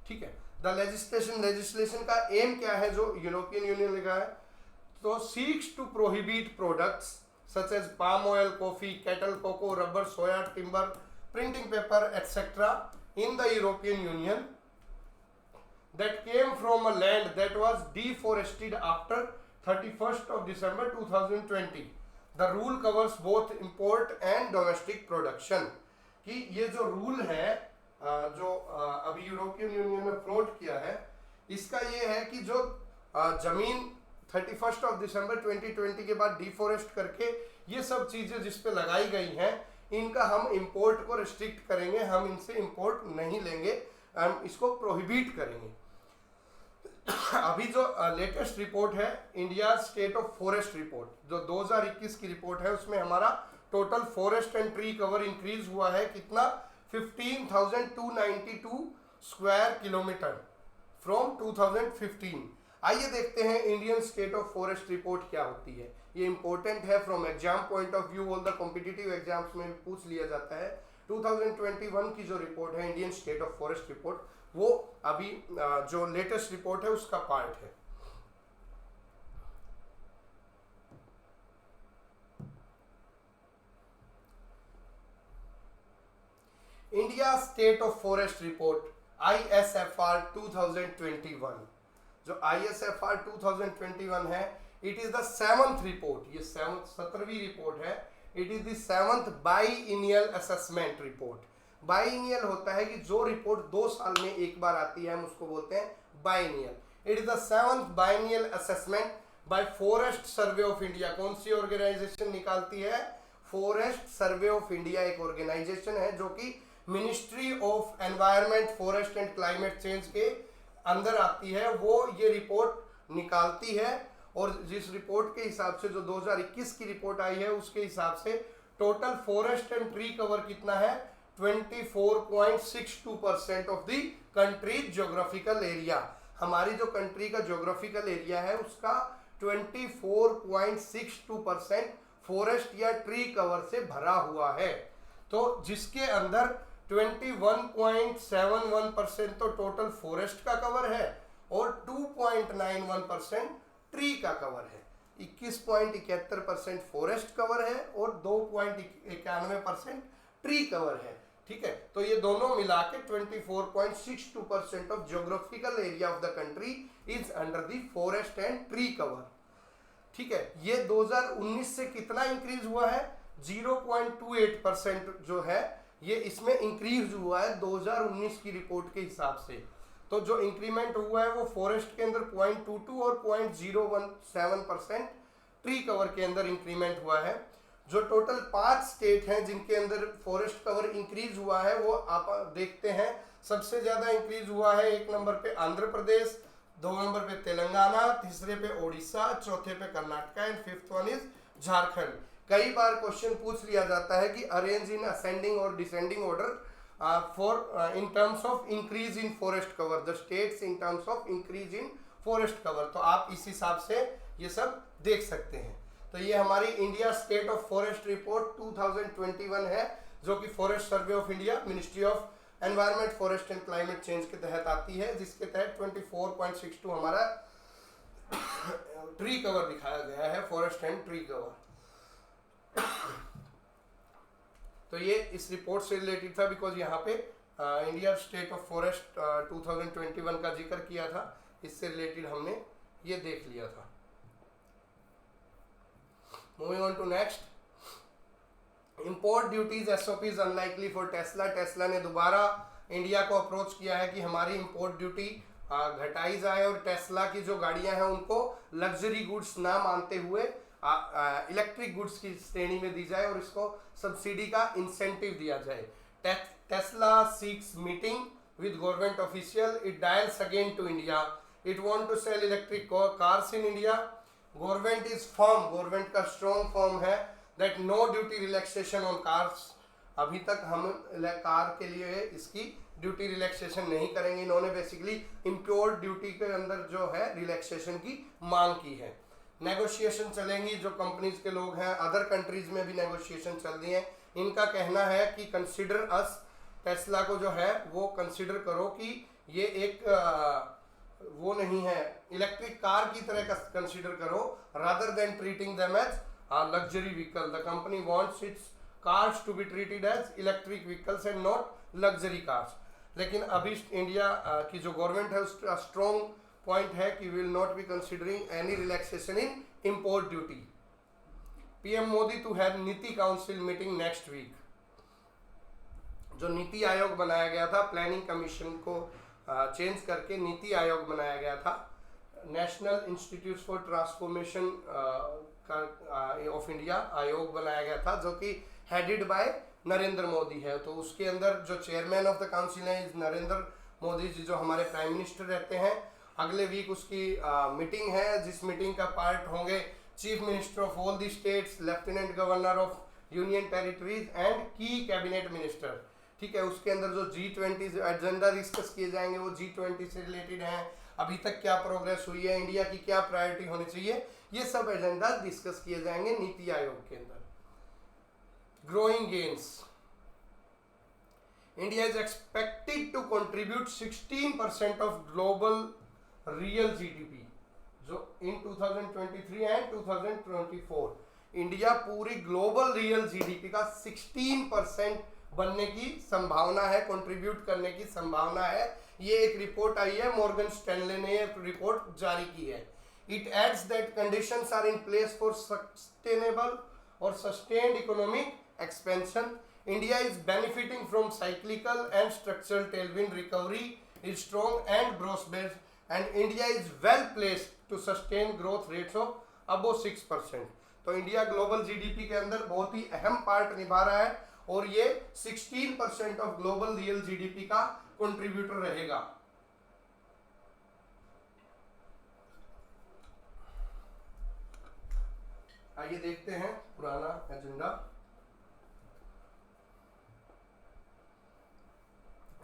Speaker 1: ठीक है। द लेजिस्लेशन का एम क्या है जो यूरोपियन यूनियन लिखा है, तो seeks to prohibit products such as palm oil, coffee, cattle, cocoa, rubber, soya, timber, printing paper etcetera in the European Union that came from a land that was deforested after 31st of December 2020. The rule covers both import and domestic production. कि ये जो rule है जो अभी European union ने float किया है, इसका ये है कि जो जमीन 31st of December 2020 के बाद डिफोरेस्ट करके ये सब चीज़ें जिस पे लगाई गई हैं इनका हम इंपोर्ट को रिस्ट्रिक्ट करेंगे, हम इनसे इंपोर्ट नहीं लेंगे, हम इसको प्रोहिबिट करेंगे। अभी जो लेटेस्ट रिपोर्ट है India state of forest report जो 2021 की रिपोर्ट है उसमें हमारा total forest and tree cover increase हुआ है कितना 15,292 स्क्वायर किलोमीटर फ्रॉम 2015। आइए देखते हैं Indian state of forest report क्या होती है। ये इंपॉर्टेंट है from exam point of view, all the competitive exams में पूछ लिया जाता है। 2021 की जो रिपोर्ट है Indian state of forest report वो अभी जो लेटेस्ट रिपोर्ट है उसका पार्ट है। India state of forest report ISFR 2021, जो ISFR 2021 है, it is the 7th report, ये 17वीं रिपोर्ट है। It is the 7th biennial assessment report. Biennial होता है कि जो रिपोर्ट 2 साल में एक बार आती है हम उसको बोलते हैं biennial. It is the 7th biennial assessment by Forest Survey of India. कौन सी ऑर्गेनाइजेशन निकालती है? फॉरेस्ट सर्वे ऑफ इंडिया एक ऑर्गेनाइजेशन है जो कि Ministry of Environment, Forest and Climate Change के अंदर आती है। वो ये रिपोर्ट निकालती है और जिस रिपोर्ट के हिसाब से जो 2021 की रिपोर्ट आई है उसके हिसाब से total forest and tree cover कितना है 24.62% of the country geographical area. हमारी जो कंट्री का ज्योग्राफिकल एरिया है उसका 24.62% फॉरेस्ट या ट्री कवर से भरा हुआ है। तो जिसके अंदर 21.71% तो टोटल फॉरेस्ट का कवर है और 2.91% ट्री का कवर है। 21.71% फॉरेस्ट कवर है और 2.91% ट्री कवर है। ठीक है, तो ये दोनों मिला के 24.62% of geographical area of the country is under the forest and tree cover. ठीक है, ये 2019 से कितना इंक्रीज हुआ है? 0.28% जो है ये इसमें इंक्रीज हुआ है 2019 की रिपोर्ट के हिसाब से। तो जो इंक्रीमेंट हुआ है वो फॉरेस्ट के अंदर 0.22 और 0.017% ट्री कवर के अंदर इंक्रीमेंट हुआ है। जो टोटल 5 स्टेट हैं जिनके अंदर फॉरेस्ट कवर इंक्रीज हुआ है वो आप देखते हैं। सबसे ज्यादा इंक्रीज हुआ है 1 नंबर पे आंध्र प्रदेश, 2 नंबर पे तेलंगाना, तीसरे पे ओडिशा, चौथे पे Karnataka and 5th one is Jharkhand. कई बार क्वेश्चन पूछ लिया जाता है कि अरेंज इन असेंडिंग और descending order for in terms of increase in forest cover, the states in terms of increase in forest cover. तो आप इस हिसाब से ये सब देख सकते हैं। तो ये हमारी India state of forest report 2021 है, जो कि forest Survey of India, ministry of Environment, Forest and Climate Change के तहत आती है, जिसके तहत 24.62 हमारा ट्री कवर दिखाया गया है, फॉरेस्ट एंड ट्री कवर। तो ये इस रिपोर्ट से रिलेटेड था, बिकॉज यहाँ पे इंडिया स्टेट ऑफ फॉरेस्ट 2021 का जिक्र किया था, इससे रिलेटेड हमने ये देख लिया था। Moving on to next, import duties SOPs unlikely for Tesla. Tesla ने दोबारा इंडिया को अप्रोच किया है कि हमारी इंपोर्ट ड्यूटी घटाई जाए और टेस्ला की जो गाड़ियां हैं उनको लग्जरी गुड्स ना मानते हुए इलेक्ट्रिक गुड्स की श्रेणी में दी जाए और इसको सब्सिडी का इंसेंटिव दिया जाए। Tesla seeks meeting with government official, it dials again to India, it want to sell electric cars in India. Government is firm, government का स्ट्रॉन्ग फर्म है that no duty relaxation on cars. अभी तक हम car के लिए इसकी duty relaxation नहीं करेंगे। इन्होंने बेसिकली इंपोर्ट ड्यूटी के अंदर जो है रिलैक्सेशन की मांग की है। नेगोशिएशन चलेंगी, जो कंपनीज के लोग हैं अदर कंट्रीज में भी नेगोशिएशन चल रही है। इनका कहना है कि कंसिडर अस, टेस्ला को जो है वो कंसिडर करो कि ये एक वो नहीं है, इलेक्ट्रिक कार की तरह का कंसिडर करो, rather than treating them as luxury vehicle. The company wants its cars to be treated as electric vehicles and not luxury cars. लेकिन अभी इंडिया की जो गवर्नमेंट है उसका स्ट्रॉन्ग पॉइंट है कि will not be considering any relaxation in import duty. PM Modi to have NITI council meeting next week. जो नीति आयोग बनाया गया था, प्लानिंग कमीशन को चेंज करके नीति आयोग बनाया गया था, national institute for transformation of India आयोग बनाया गया था, जो कि हेडेड बाय नरेंद्र मोदी है। तो उसके अंदर जो चेयरमैन ऑफ द काउंसिल है इज नरेंद्र मोदी जी, जो हमारे प्राइम मिनिस्टर रहते हैं। अगले वीक उसकी मीटिंग है, जिस मीटिंग का पार्ट होंगे chief minister of all the states, lieutenant governor of union territories and की कैबिनेट मिनिस्टर। ठीक है, उसके अंदर जो G20 एजेंडा डिस्कस किए जाएंगे वो G20 से रिलेटेड हैं। अभी तक क्या प्रोग्रेस हुई है, इंडिया की क्या प्रायोरिटी होनी चाहिए, ये सब एजेंडा डिस्कस किए जाएंगे नीति आयोग के अंदर। Growing gains, India is expected to contribute 16% of global real GDP, जो इन 2023 एंड 2024 इंडिया पूरी ग्लोबल रियल जीडीपी का 16% बनने की संभावना है, कंट्रीब्यूट करने की संभावना है। ये एक रिपोर्ट आई है, मॉर्गन स्टैनले ने एक रिपोर्ट जारी की है। It adds that conditions are in place for sustainable और sustained economic expansion. India is benefiting from cyclical and structural tailwind, recovery is strong and prosperous and India is well placed to sustain growth rates of above 6%। तो India global GDP के अंदर बहुत ही अहम part निभा रहा है और ये 16% ऑफ ग्लोबल रियल जीडीपी का कंट्रीब्यूटर रहेगा। आइए देखते हैं पुराना agenda.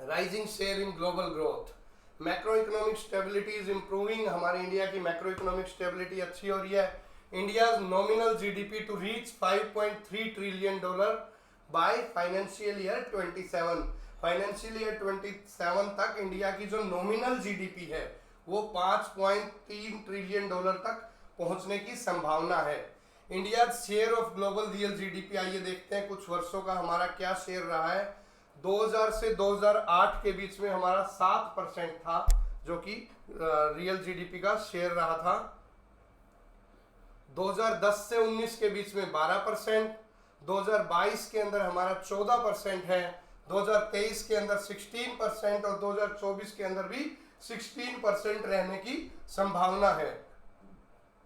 Speaker 1: Rising share in global growth, macro economic stability is improving, हमारे इंडिया की मैक्रो इकोनॉमिक स्टेबिलिटी अच्छी हो रही है। India's nominal GDP to reach $5.3 trillion by financial year 27, financial year 27 तक इंडिया की जो नॉमिनल जीडीपी है वो $5.3 ट्रिलियन तक पहुंचने की संभावना है। India share of global real GDP, आइए देखते हैं कुछ वर्षों का हमारा क्या शेयर रहा है। 2000 से 2008 के बीच में हमारा 7% था जो कि रियल जीडीपी का शेयर रहा था। 2010 से 19 के बीच में 12%, 2022 के अंदर हमारा 14% है, 2023 के अंदर 16% और 2024 के अंदर भी 16% रहने की संभावना है।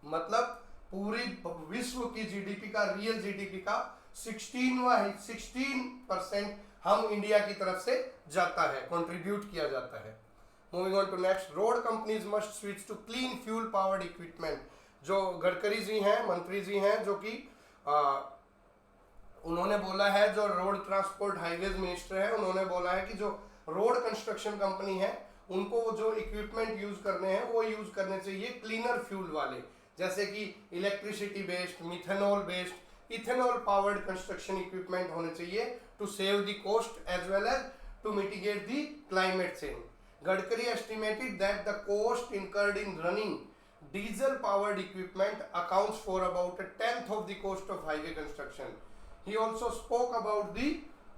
Speaker 1: मतलब पूरी विश्व की जीडीपी का, रियल जीडीपी का 16% हम इंडिया की तरफ से जाता है, कंट्रीब्यूट किया जाता है। Moving on to next, road companies must switch to clean fuel powered equipment. जो गडकरी जी हैं, मंत्री जी हैं, जो कि उन्होंने बोला है, जो रोड ट्रांसपोर्ट हाईवेज मिनिस्टर है, उन्होंने बोला है कि जो रोड कंस्ट्रक्शन कंपनी है उनको वो जो इक्विपमेंट यूज करने हैं वो यूज करने चाहिए क्लीनर फ्यूल वाले, जैसे कि electricity based, methanol based, ethanol powered construction equipment होने चाहिए to save the cost as well as to mitigate the climate change. Gadkari estimated that the cost incurred in running diesel powered equipment accounts for about 1/10 of the cost of highway construction. He also spoke about the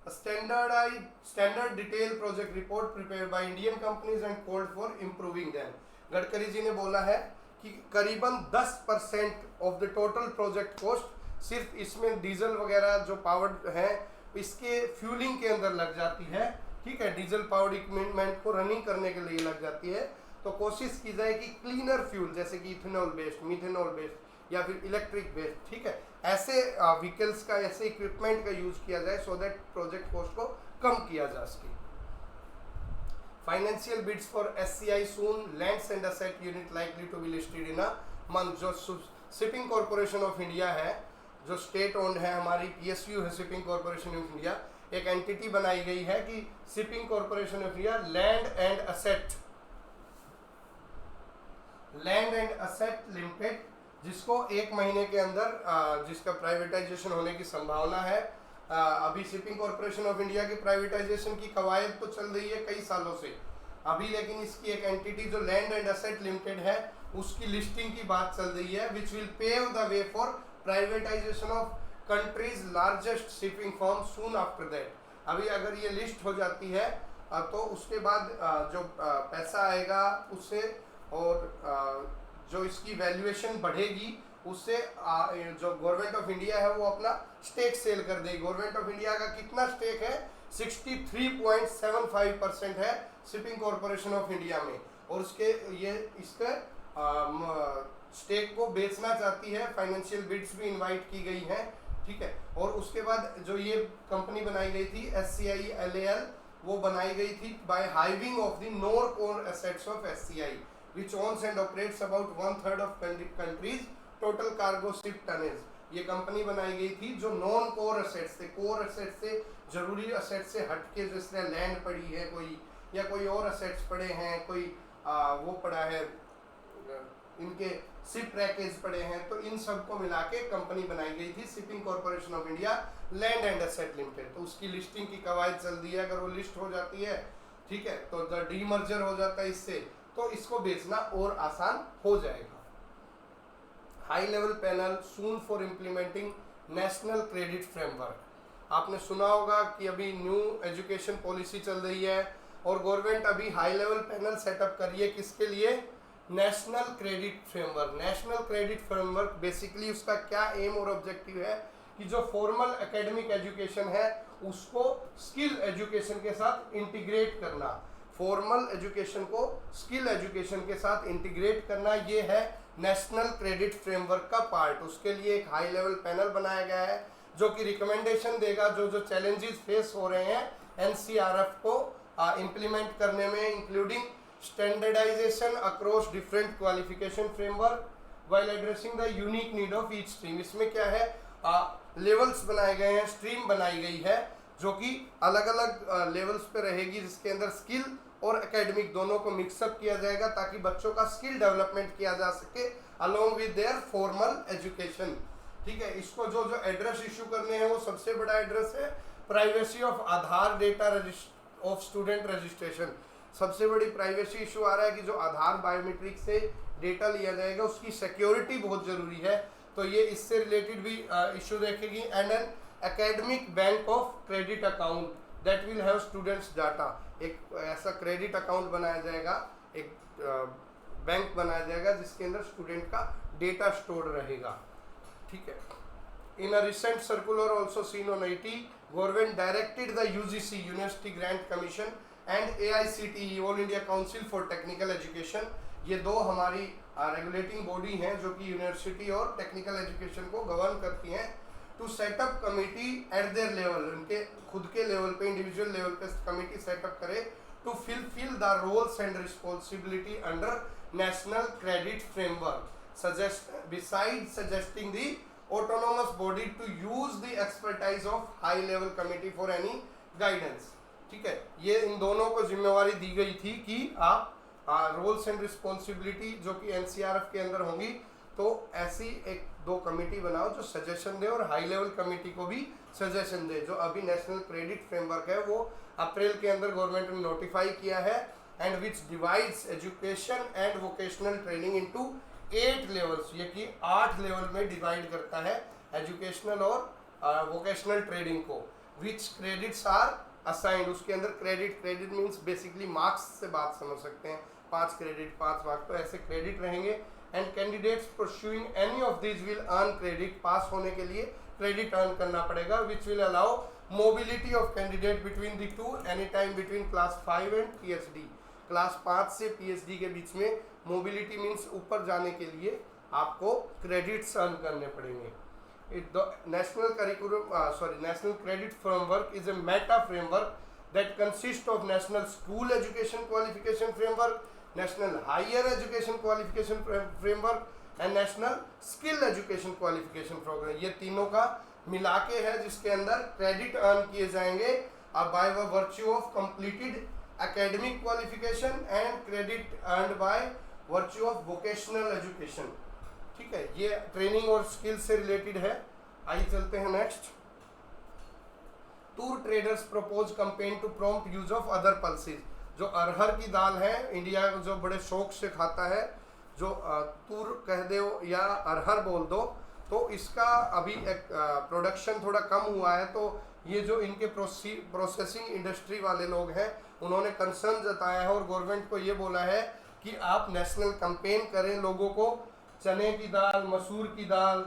Speaker 1: standard detail project report prepared by Indian companies and called for improving them. Gadkari ji ने बोला है कि करीबन 10% of the total project cost सिर्फ इसमें diesel वगैरह जो powered है इसके फ्यूलिंग के अंदर लग जाती है, ठीक है, डीजल पावर्ड इक्विपमेंट को रनिंग करने के लिए लग जाती है। तो कोशिश की जाए कि क्लीनर फ्यूल जैसे कि इथेनॉल बेस्ड, मिथेनॉल बेस्ड या फिर इलेक्ट्रिक बेस्ड, ठीक है, ऐसे व्हीकल्स का, ऐसे इक्विपमेंट का यूज किया जाए सो दैट प्रोजेक्ट कॉस्ट को कम किया जा सके। Financial bids for SCI soon, lands and asset unit likely to be listed in a month. जो शिपिंग कॉर्पोरेशन ऑफ इंडिया है, जो स्टेट ओन्ड है, हमारी PSU है शिपिंग कॉर्पोरेशन ऑफ इंडिया, एक एंटिटी बनाई गई है कि shipping corporation of India land and asset limited, जिसको 1 महीने के अंदर जिसका प्राइवेटाइजेशन होने की संभावना है। अभी शिपिंग कॉर्पोरेशन ऑफ इंडिया की प्राइवेटाइजेशन की कवायद तो चल रही है कई सालों से अभी, लेकिन इसकी एक एंटिटी जो लैंड एंड असेट लिमिटेड है उसकी लिस्टिंग की बात चल रही है, which will pave the way for privatisation of country's largest shipping firm soon after that. अभी अगर ये लिस्ट हो जाती है तो उसके बाद जो पैसा आएगा उससे और जो इसकी वैल्यूएशन बढ़ेगी उससे जो गवर्नमेंट ऑफ इंडिया है वो अपना स्टेक सेल कर देगी। गवर्नमेंट ऑफ इंडिया का कितना स्टेक है? 63.75% है शिपिंग कॉर्पोरेशन ऑफ इंडिया में, और इसके स्टेक को बेचना चाहती है। फाइनेंशियल बिड्स भी इनवाइट की गई हैं, ठीक है। और उसके बाद जो ये कंपनी बनाई गई थी SCI LAL, वो बनाई गई थी by hiving of the non core assets of SCI which owns and operates about 1/3 of countries total cargo ship tonnage। ये कंपनी बनाई गई थी जो नॉन कोर एसेट्स थे, कोर एसेट्स से जरूरी एसेट्स से हटके, जिस तरह लैंड पड़ी है कोई या कोई और एसेट्स पड़े हैं, कोई वो पड़ा है, इनके शिप पैकेज पड़े हैं, तो इन सब को मिला के कंपनी बनाई गई थी shipping corporation of India land and asset limited. तो उसकी लिस्टिंग की कवायद चल रही है, अगर वो लिस्ट हो जाती है, ठीक है, तो डीमर्जर हो जाता है इससे, तो इसको बेचना और आसान हो जाएगा। High level panel soon for implementing national credit framework. आपने सुना होगा कि अभी न्यू एजुकेशन पॉलिसी चल रही है और गवर्नमेंट अभी हाई लेवल पैनल सेटअप कर रही है, किसके लिए? National credit framework. National credit framework basically उसका क्या एम और ऑब्जेक्टिव है कि जो फॉर्मल एकेडमिक एजुकेशन है उसको स्किल एजुकेशन के साथ इंटीग्रेट करना, फॉर्मल एजुकेशन को स्किल एजुकेशन के साथ इंटीग्रेट करना, ये है नेशनल क्रेडिट फ्रेमवर्क का पार्ट। उसके लिए एक हाई लेवल पैनल बनाया गया है जो कि रिकमेंडेशन देगा जो चैलेंजेस फेस हो रहे हैं NCRF को इम्प्लीमेंट करने में, including standardisation across different qualification framework while addressing the unique need of each stream. इसमें क्या है, लेवल्स बनाए गए हैं, स्ट्रीम बनाई गई है जो कि अलग अलग लेवल्स पे रहेगी, जिसके अंदर स्किल और एकेडमिक दोनों को मिक्सअप किया जाएगा ताकि बच्चों का स्किल डेवलपमेंट किया जा सके along with their formal education. ठीक है, इसको जो जो एड्रेस इशू करने हैं वो सबसे बड़ा एड्रेस है privacy of Aadhaar data of student registration. सबसे बड़ी प्राइवेसी इशू आ रहा है कि जो आधार बायोमेट्रिक से डेटा लिया जाएगा उसकी सिक्योरिटी बहुत जरूरी है, तो ये इससे रिलेटेड भी इशू देखेगी। And an academic bank of credit account that will have students data. एक ऐसा क्रेडिट अकाउंट बनाया जाएगा, एक बैंक बनाया जाएगा जिसके अंदर स्टूडेंट का डेटा स्टोर रहेगा। ठीक है, in a recent circular also seen on 80, government directed the UGC University Grants Commission and AICTE All India Council for Technical Education, ये दो हमारी रेगुलेटिंग बॉडी हैं जो कि यूनिवर्सिटी और टेक्निकल एजुकेशन को गवर्न करती हैं, to set up committee at their level, उनके खुद के लेवल पे इंडिविजुअल लेवल पे कमेटी सेटअप करे to fill the roles and responsibility under national credit framework, besides suggesting the autonomous body to use the expertise of high level committee for any guidance। ठीक है, ये इन दोनों को जिम्मेवारी दी गई थी कि आप रोल्स एंड रिस्पॉन्सिबिलिटी जो कि NCRF के अंदर होंगी, तो ऐसी एक दो कमेटी बनाओ जो सजेशन दे और हाई लेवल कमेटी को भी सजेशन दे। जो अभी नेशनल क्रेडिट फ्रेमवर्क है वो अप्रैल के अंदर गवर्नमेंट ने नोटिफाई किया है, and which divides education and vocational training into 8 levels, ये कि 8 लेवल में डिवाइड करता है एजुकेशनल और वोकेशनल ट्रेनिंग को। विच क्रेडिट्स आर असाइंड, उसके अंदर क्रेडिट मीन्स बेसिकली मार्क्स से बात समझ सकते हैं, 5 क्रेडिट 5 मार्क्स, तो ऐसे क्रेडिट रहेंगे। And candidates pursuing any of this will earn credit, pass होने के लिए क्रेडिट अर्न करना पड़ेगा, which will allow mobility of candidate between the two any time between class 5 and PhD। Class 5 से PhD के बीच में मोबिलिटी मीन्स ऊपर जाने के लिए आपको क्रेडिट्स अर्न करने पड़ेंगे। National credit framework is a Meta framework that consists of national school education qualification framework, national higher education qualification framework and national skill education qualification program। ये तीनों का मिला के है जिसके अंदर क्रेडिट अर्न किए जाएंगे by virtue of completed academic qualification and credit earned by virtue of vocational education. ठीक है, ये ट्रेनिंग और स्किल से रिलेटेड है। आइए चलते हैं next. Tur traders propose campaign to prompt use of other pulses. जो अरहर की दाल है, इंडिया जो बड़े शौक से खाता है, जो तूर कह दो या अरहर बोल दो, तो इसका अभी एक प्रोडक्शन थोड़ा कम हुआ है, तो ये जो इनके प्रोसेसिंग इंडस्ट्री वाले लोग हैं उन्होंने कंसर्न जताया है और गवर्नमेंट को ये बोला है कि आप नेशनल कैंपेन करें, लोगों को चने की दाल, मसूर की दाल,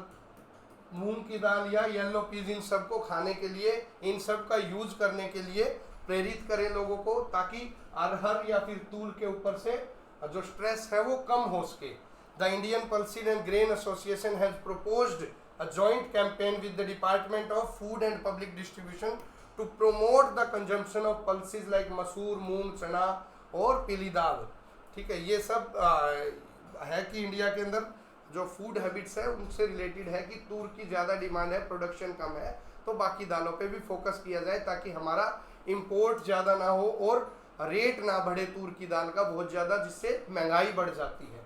Speaker 1: मूंग की दाल या येलो पीज, इन सब को खाने के लिए, इन सब का यूज करने के लिए प्रेरित करें लोगों को, ताकि अरहर या फिर तूर के ऊपर से जो स्ट्रेस है वो कम हो सके। The Indian pulses and grain association has proposed a joint campaign with the department of food and public distribution to promote the consumption of pulses like masoor, moong, चना और पीली दाल। ठीक है, ये सब है कि इंडिया के अंदर जो फूड हैबिट्स है उनसे रिलेटेड है कि तूर की ज़्यादा डिमांड है, प्रोडक्शन कम है, तो बाकी दालों पे भी फोकस किया जाए ताकि हमारा इंपोर्ट ज़्यादा ना हो और रेट ना बढ़े तूर की दाल का बहुत ज़्यादा, जिससे महंगाई बढ़ जाती है।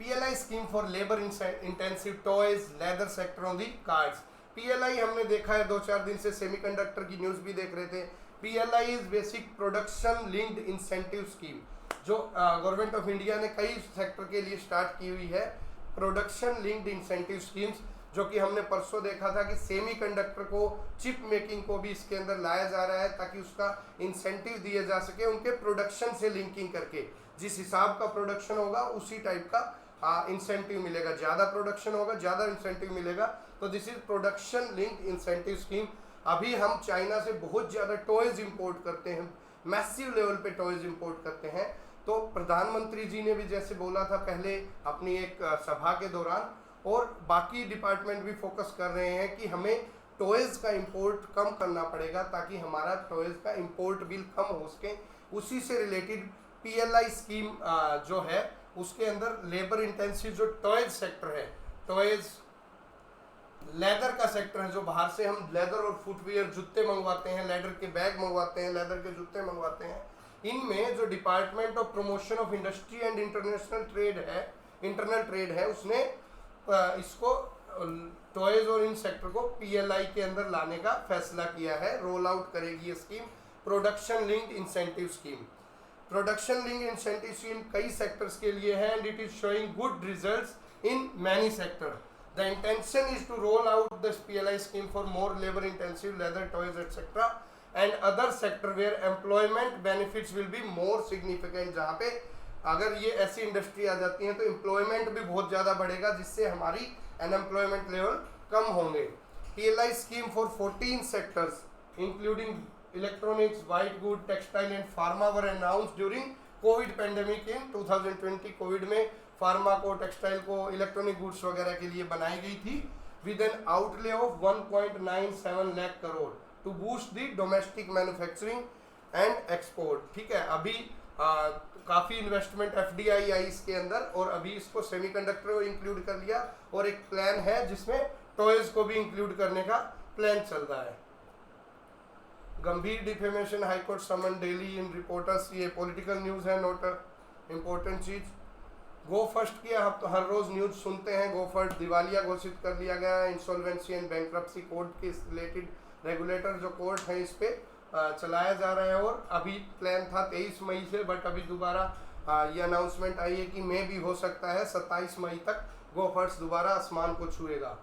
Speaker 1: PLI scheme for labour intensive toys leather sector on the cards. PLI हमने देखा है 2-4 दिन से, सेमीकंडक्टर की न्यूज़ भी देख रहे थे। PLI is basic production linked incentive scheme, जो गवर्नमेंट ऑफ इंडिया ने कई सेक्टर के लिए स्टार्ट की हुई है प्रोडक्शन लिंक्ड इंसेंटिव स्कीम्स, जो कि हमने परसों देखा था कि सेमीकंडक्टर को, चिप मेकिंग को भी इसके अंदर लाया जा रहा है ताकि उसका इंसेंटिव दिया जा सके उनके प्रोडक्शन से लिंकिंग करके। जिस हिसाब का प्रोडक्शन होगा उसी टाइप का इंसेंटिव मिलेगा, ज़्यादा प्रोडक्शन होगा ज़्यादा इंसेंटिव मिलेगा, तो this is production linked incentive scheme. अभी हम चाइना से बहुत ज़्यादा टॉयज़ इंपोर्ट करते हैं, मैसिव लेवल पे टॉयज़ इंपोर्ट करते हैं, तो प्रधानमंत्री जी ने भी जैसे बोला था पहले अपनी एक सभा के दौरान, और बाकी डिपार्टमेंट भी फोकस कर रहे हैं कि हमें टॉयज़ का इंपोर्ट कम करना पड़ेगा ताकि हमारा टॉयज़ का इंपोर्ट बिल कम हो सके। उसी से रिलेटेड PLI स्कीम जो है उसके अंदर लेबर इंटेंसिव जो टॉयज़ सेक्टर है, टॉयज़ लेदर का सेक्टर है, जो बाहर से हम लेदर और फुटवियर जूते मंगवाते हैं, लेदर के बैग मंगवाते हैं, लेदर के जूते मंगवाते हैं, इनमें जो department of promotion of industry and internal trade है उसने इसको टॉयज और इन सेक्टर को पीएलआई के अंदर लाने का फैसला किया है। रोल आउट करेगी ये scheme production linked incentive scheme. Production linked incentive scheme कई सेक्टर्स के लिए है and it is showing good results in many sector. The intention is to roll out this PLI scheme for more labor intensive leather toys etc. and other sector where employment benefits will be more significant। जहाँ पे अगर ये ऐसी industry आ जाती है तो employment भी बहुत ज़्यादा बढ़ेगा, जिससे हमारी अनएम्प्लॉयमेंट लेवल कम होंगे। PLI scheme for 14 sectors including electronics, white good, textile and pharma were announced during COVID pandemic in 2020। COVID में फार्मा को, टेक्सटाइल को, इलेक्ट्रॉनिक गुड्स वगैरह के लिए बनाई गई थी with an outlay of 1.97 lakh crore to boost the domestic manufacturing and export. ठीक है, अभी काफ़ी इन्वेस्टमेंट एफडीआई आई इसके अंदर और अभी इसको सेमीकंडक्टर को इंक्लूड कर लिया और एक प्लान है जिसमें टॉयज को भी इंक्लूड करने का प्लान चल रहा है। गंभीर डिफेमेशन हाईकोर्ट समन डेली इन रिपोर्टर्स, ये पॉलिटिकल न्यूज़ है, नोट इम्पोर्टेंट चीज़। गो फर्स्ट की आप तो हर रोज न्यूज सुनते हैं, गो फर्स्ट दिवालिया घोषित कर दिया गया है। इंसॉल्वेंसी एंड बैंक्रप्सी कोर्ट के रिलेटेड रेगुलेटर जो कोर्ट है इस पे चलाया जा रहा है और अभी प्लान था 23 मई से, बट अभी दोबारा ये अनाउंसमेंट आई है कि मे भी हो सकता है 27 मई तक गो फर्स्ट दोबारा आसमान को छुएगा।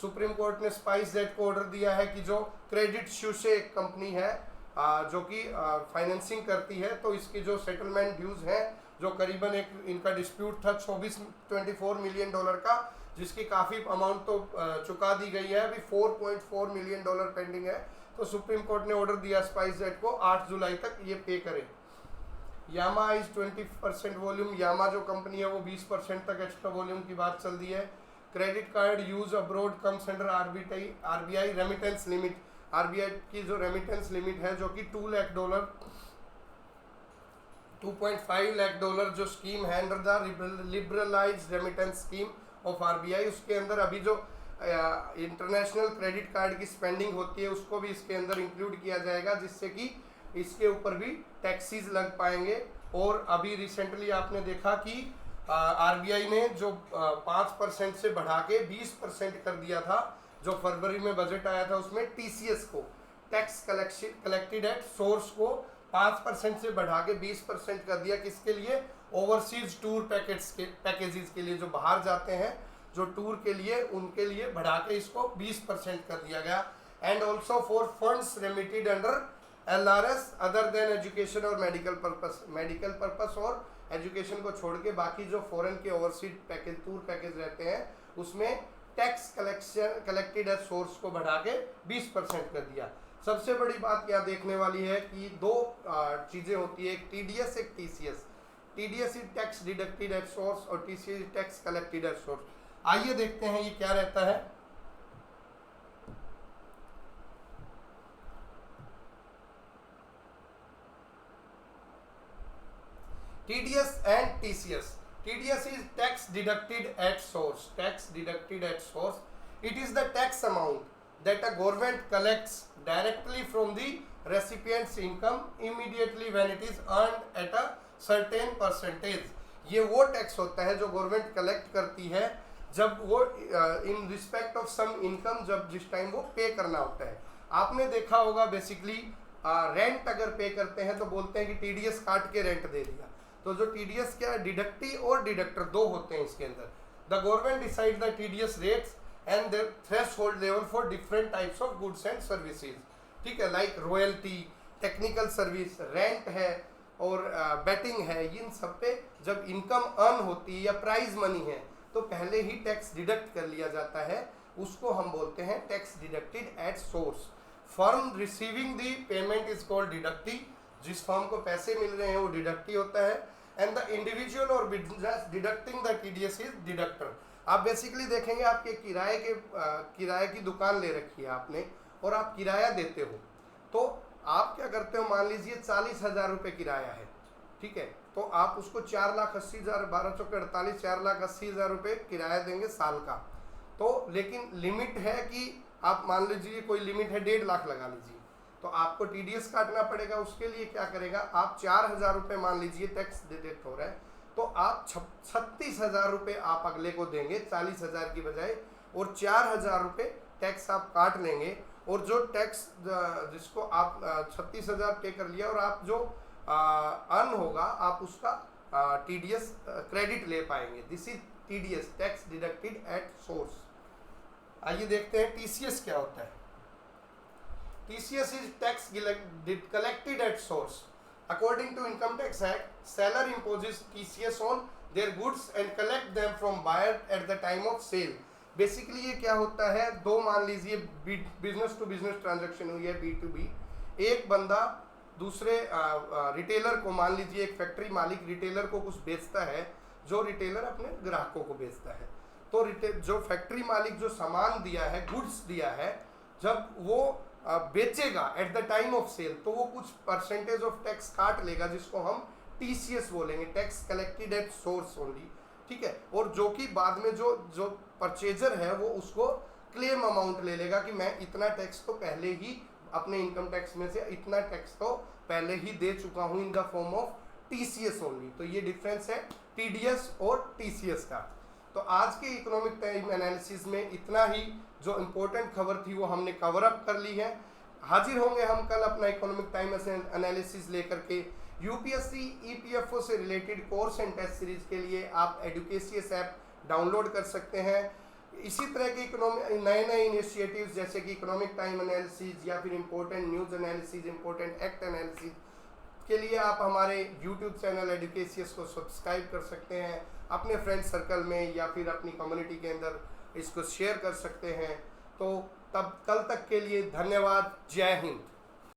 Speaker 1: सुप्रीम कोर्ट ने स्पाइस जेट को ऑर्डर दिया है कि जो क्रेडिट सुइस एक कंपनी है जो कि फाइनेंसिंग करती है, तो इसकी जो सेटलमेंट ड्यूज हैं, जो करीबन एक इनका डिस्प्यूट था 24 मिलियन डॉलर का, जिसकी काफ़ी अमाउंट तो चुका दी गई है, अभी 4.4 मिलियन डॉलर पेंडिंग है। तो सुप्रीम कोर्ट ने ऑर्डर दिया स्पाइस जेट को 8 जुलाई तक ये पे करे। यामा इज 20% वॉल्यूम, यामा जो कंपनी है वो 20% तक एक्स्ट्रा वॉल्यूम की बात चल रही है। Credit card use abroad comes under RBI remittance limit. RBI की जो रेमिटेंस लिमिट है जो कि $2.5 लाख जो स्कीम है under the liberalised remittance scheme of RBI, उसके अंदर अभी जो इंटरनेशनल क्रेडिट कार्ड की स्पेंडिंग होती है उसको भी इसके अंदर इंक्लूड किया जाएगा, जिससे कि इसके ऊपर भी टैक्सीज लग पाएंगे। और अभी रिसेंटली आपने देखा कि आरबीआई ने जो 5% से बढ़ा के 20% कर दिया था, जो फरवरी में बजट आया था उसमें टीसीएस को, टैक्स कलेक्टेड एट सोर्स को 5% से बढ़ा के 20% कर दिया। किसके लिए? ओवरसीज टूर पैकेजेस के लिए, जो बाहर जाते हैं जो टूर के लिए, उनके लिए बढ़ा के इसको 20% कर दिया गया। And also for funds remitted under LRS other than education और मेडिकल पर्पस और एजुकेशन को छोड़ के बाकी जो फॉरेन के ओवरसीज पैकेज, टूर पैकेज रहते हैं, उसमें टैक्स कलेक्टेड एट सोर्स को बढ़ा के 20% कर दिया। सबसे बड़ी बात क्या देखने वाली है कि दो चीज़ें होती है, एक टीडीएस एक TCS. TDS is tax deducted at source और TCS is tax collected at source. आइए देखते हैं ये क्या रहता है। TDS and TCS. TDS is tax deducted at source. Tax deducted at source. It is the tax amount that a government collects directly from the recipient's income immediately when it is earned at a certain percentage. ये वो tax होता है जो government collect करती है जब वो in respect of some income, जब जिस टाइम वो पे करना होता है। आपने देखा होगा बेसिकली रेंट अगर पे करते हैं तो बोलते हैं कि टीडीएस काट के रेंट दे दिया। तो जो टीडीएस क्या है, डिडक्टी और डिडक्टर दो होते हैं इसके अंदर। The government decide the TDS rates and the threshold level for different types of goods and services. ठीक है, like royalty, technical service, rent है और बेटिंग है। इन सब पे जब इनकम अर्न होती है या प्राइज मनी है तो पहले ही टैक्स डिडक्ट कर लिया जाता है, उसको हम बोलते हैं tax deducted at source. Firm receiving the payment is called deductee. जिस फर्म को पैसे मिल रहे हैं वो डिडक्टी होता है। एंड द इंडिविजुअल और business deducting the TDS is deductor. आप बेसिकली देखेंगे आपके किराए की दुकान ले रखी है आपने और आप किराया देते हो, तो आप क्या करते हो, मान लीजिए 40,000 रुपये किराया है, ठीक है, तो आप उसको 4,80,000, 12 चौके 48, 4,80,000 रुपये किराया देंगे साल का। तो लेकिन लिमिट है कि आप मान लीजिए कोई लिमिट है 1.5 लाख लगा लीजिए, तो आपको टीडीएस काटना पड़ेगा। उसके लिए क्या करेगा, आप 4,000 रुपये मान लीजिए टैक्स डिडक्ट हो रहा है, तो आप 36,000 रुपये आप अगले को देंगे 40,000 की बजाय, और 4,000 रुपये टैक्स आप काट लेंगे। और जो टैक्स जिसको आप 36,000 पे कर लिया, और आप जो अर्न होगा आप उसका टीडीएस क्रेडिट ले पाएंगे। This is TDS, tax deducted at source. आइए देखते हैं टीसीएस क्या होता है। TCS is tax collected at source. According to income tax act, seller imposes TCS on their goods and collect them from buyer at the time of sale। Basically ये क्या होता है, दो मान लीजिए बिजनेस टू बिजनेस ट्रांजैक्शन हुई है B2B, एक बंदा दूसरे रिटेलर को, मान लीजिए एक फैक्ट्री मालिक रिटेलर को कुछ बेचता है, जो रिटेलर अपने ग्राहकों को बेचता है। तो जो फैक्ट्री मालिक जो सामान दिया है, गुड्स दिया है, जब वो बेचेगा at the time of sale, तो वो कुछ परसेंटेज ऑफ टैक्स काट लेगा, जिसको हम टीसीएस बोलेंगे, tax collected at source only. ठीक है, और जो कि बाद में जो परचेजर है वो उसको क्लेम अमाउंट ले लेगा कि मैं इतना टैक्स तो पहले ही अपने इनकम टैक्स में से इतना टैक्स तो पहले ही दे चुका हूं in the form of TCS only. तो ये डिफरेंस है टीडीएस और टीसीएस का। तो आज के इकोनॉमिक टाइम एनालिसिस में इतना ही, जो इम्पोर्टेंट खबर थी वो हमने कवर अप कर ली है। हाजिर होंगे हम कल अपना इकोनॉमिक टाइम एनालिसिस लेकर के। यूपीएससी ईपीएफओ से related course and test series के लिए आप एडुकेसियस ऐप डाउनलोड कर सकते हैं। इसी तरह के नए नए इनिशिएटिव्स जैसे कि इकोनॉमिक टाइम एनालिसिस या फिर important news analysis, important act analysis के लिए आप हमारे यूट्यूब चैनल एडुकेसियस को सब्सक्राइब कर सकते हैं, अपने फ्रेंड सर्कल में या फिर अपनी कम्युनिटी के अंदर इसको शेयर कर सकते हैं। तो तब कल तक के लिए धन्यवाद। जय हिंद।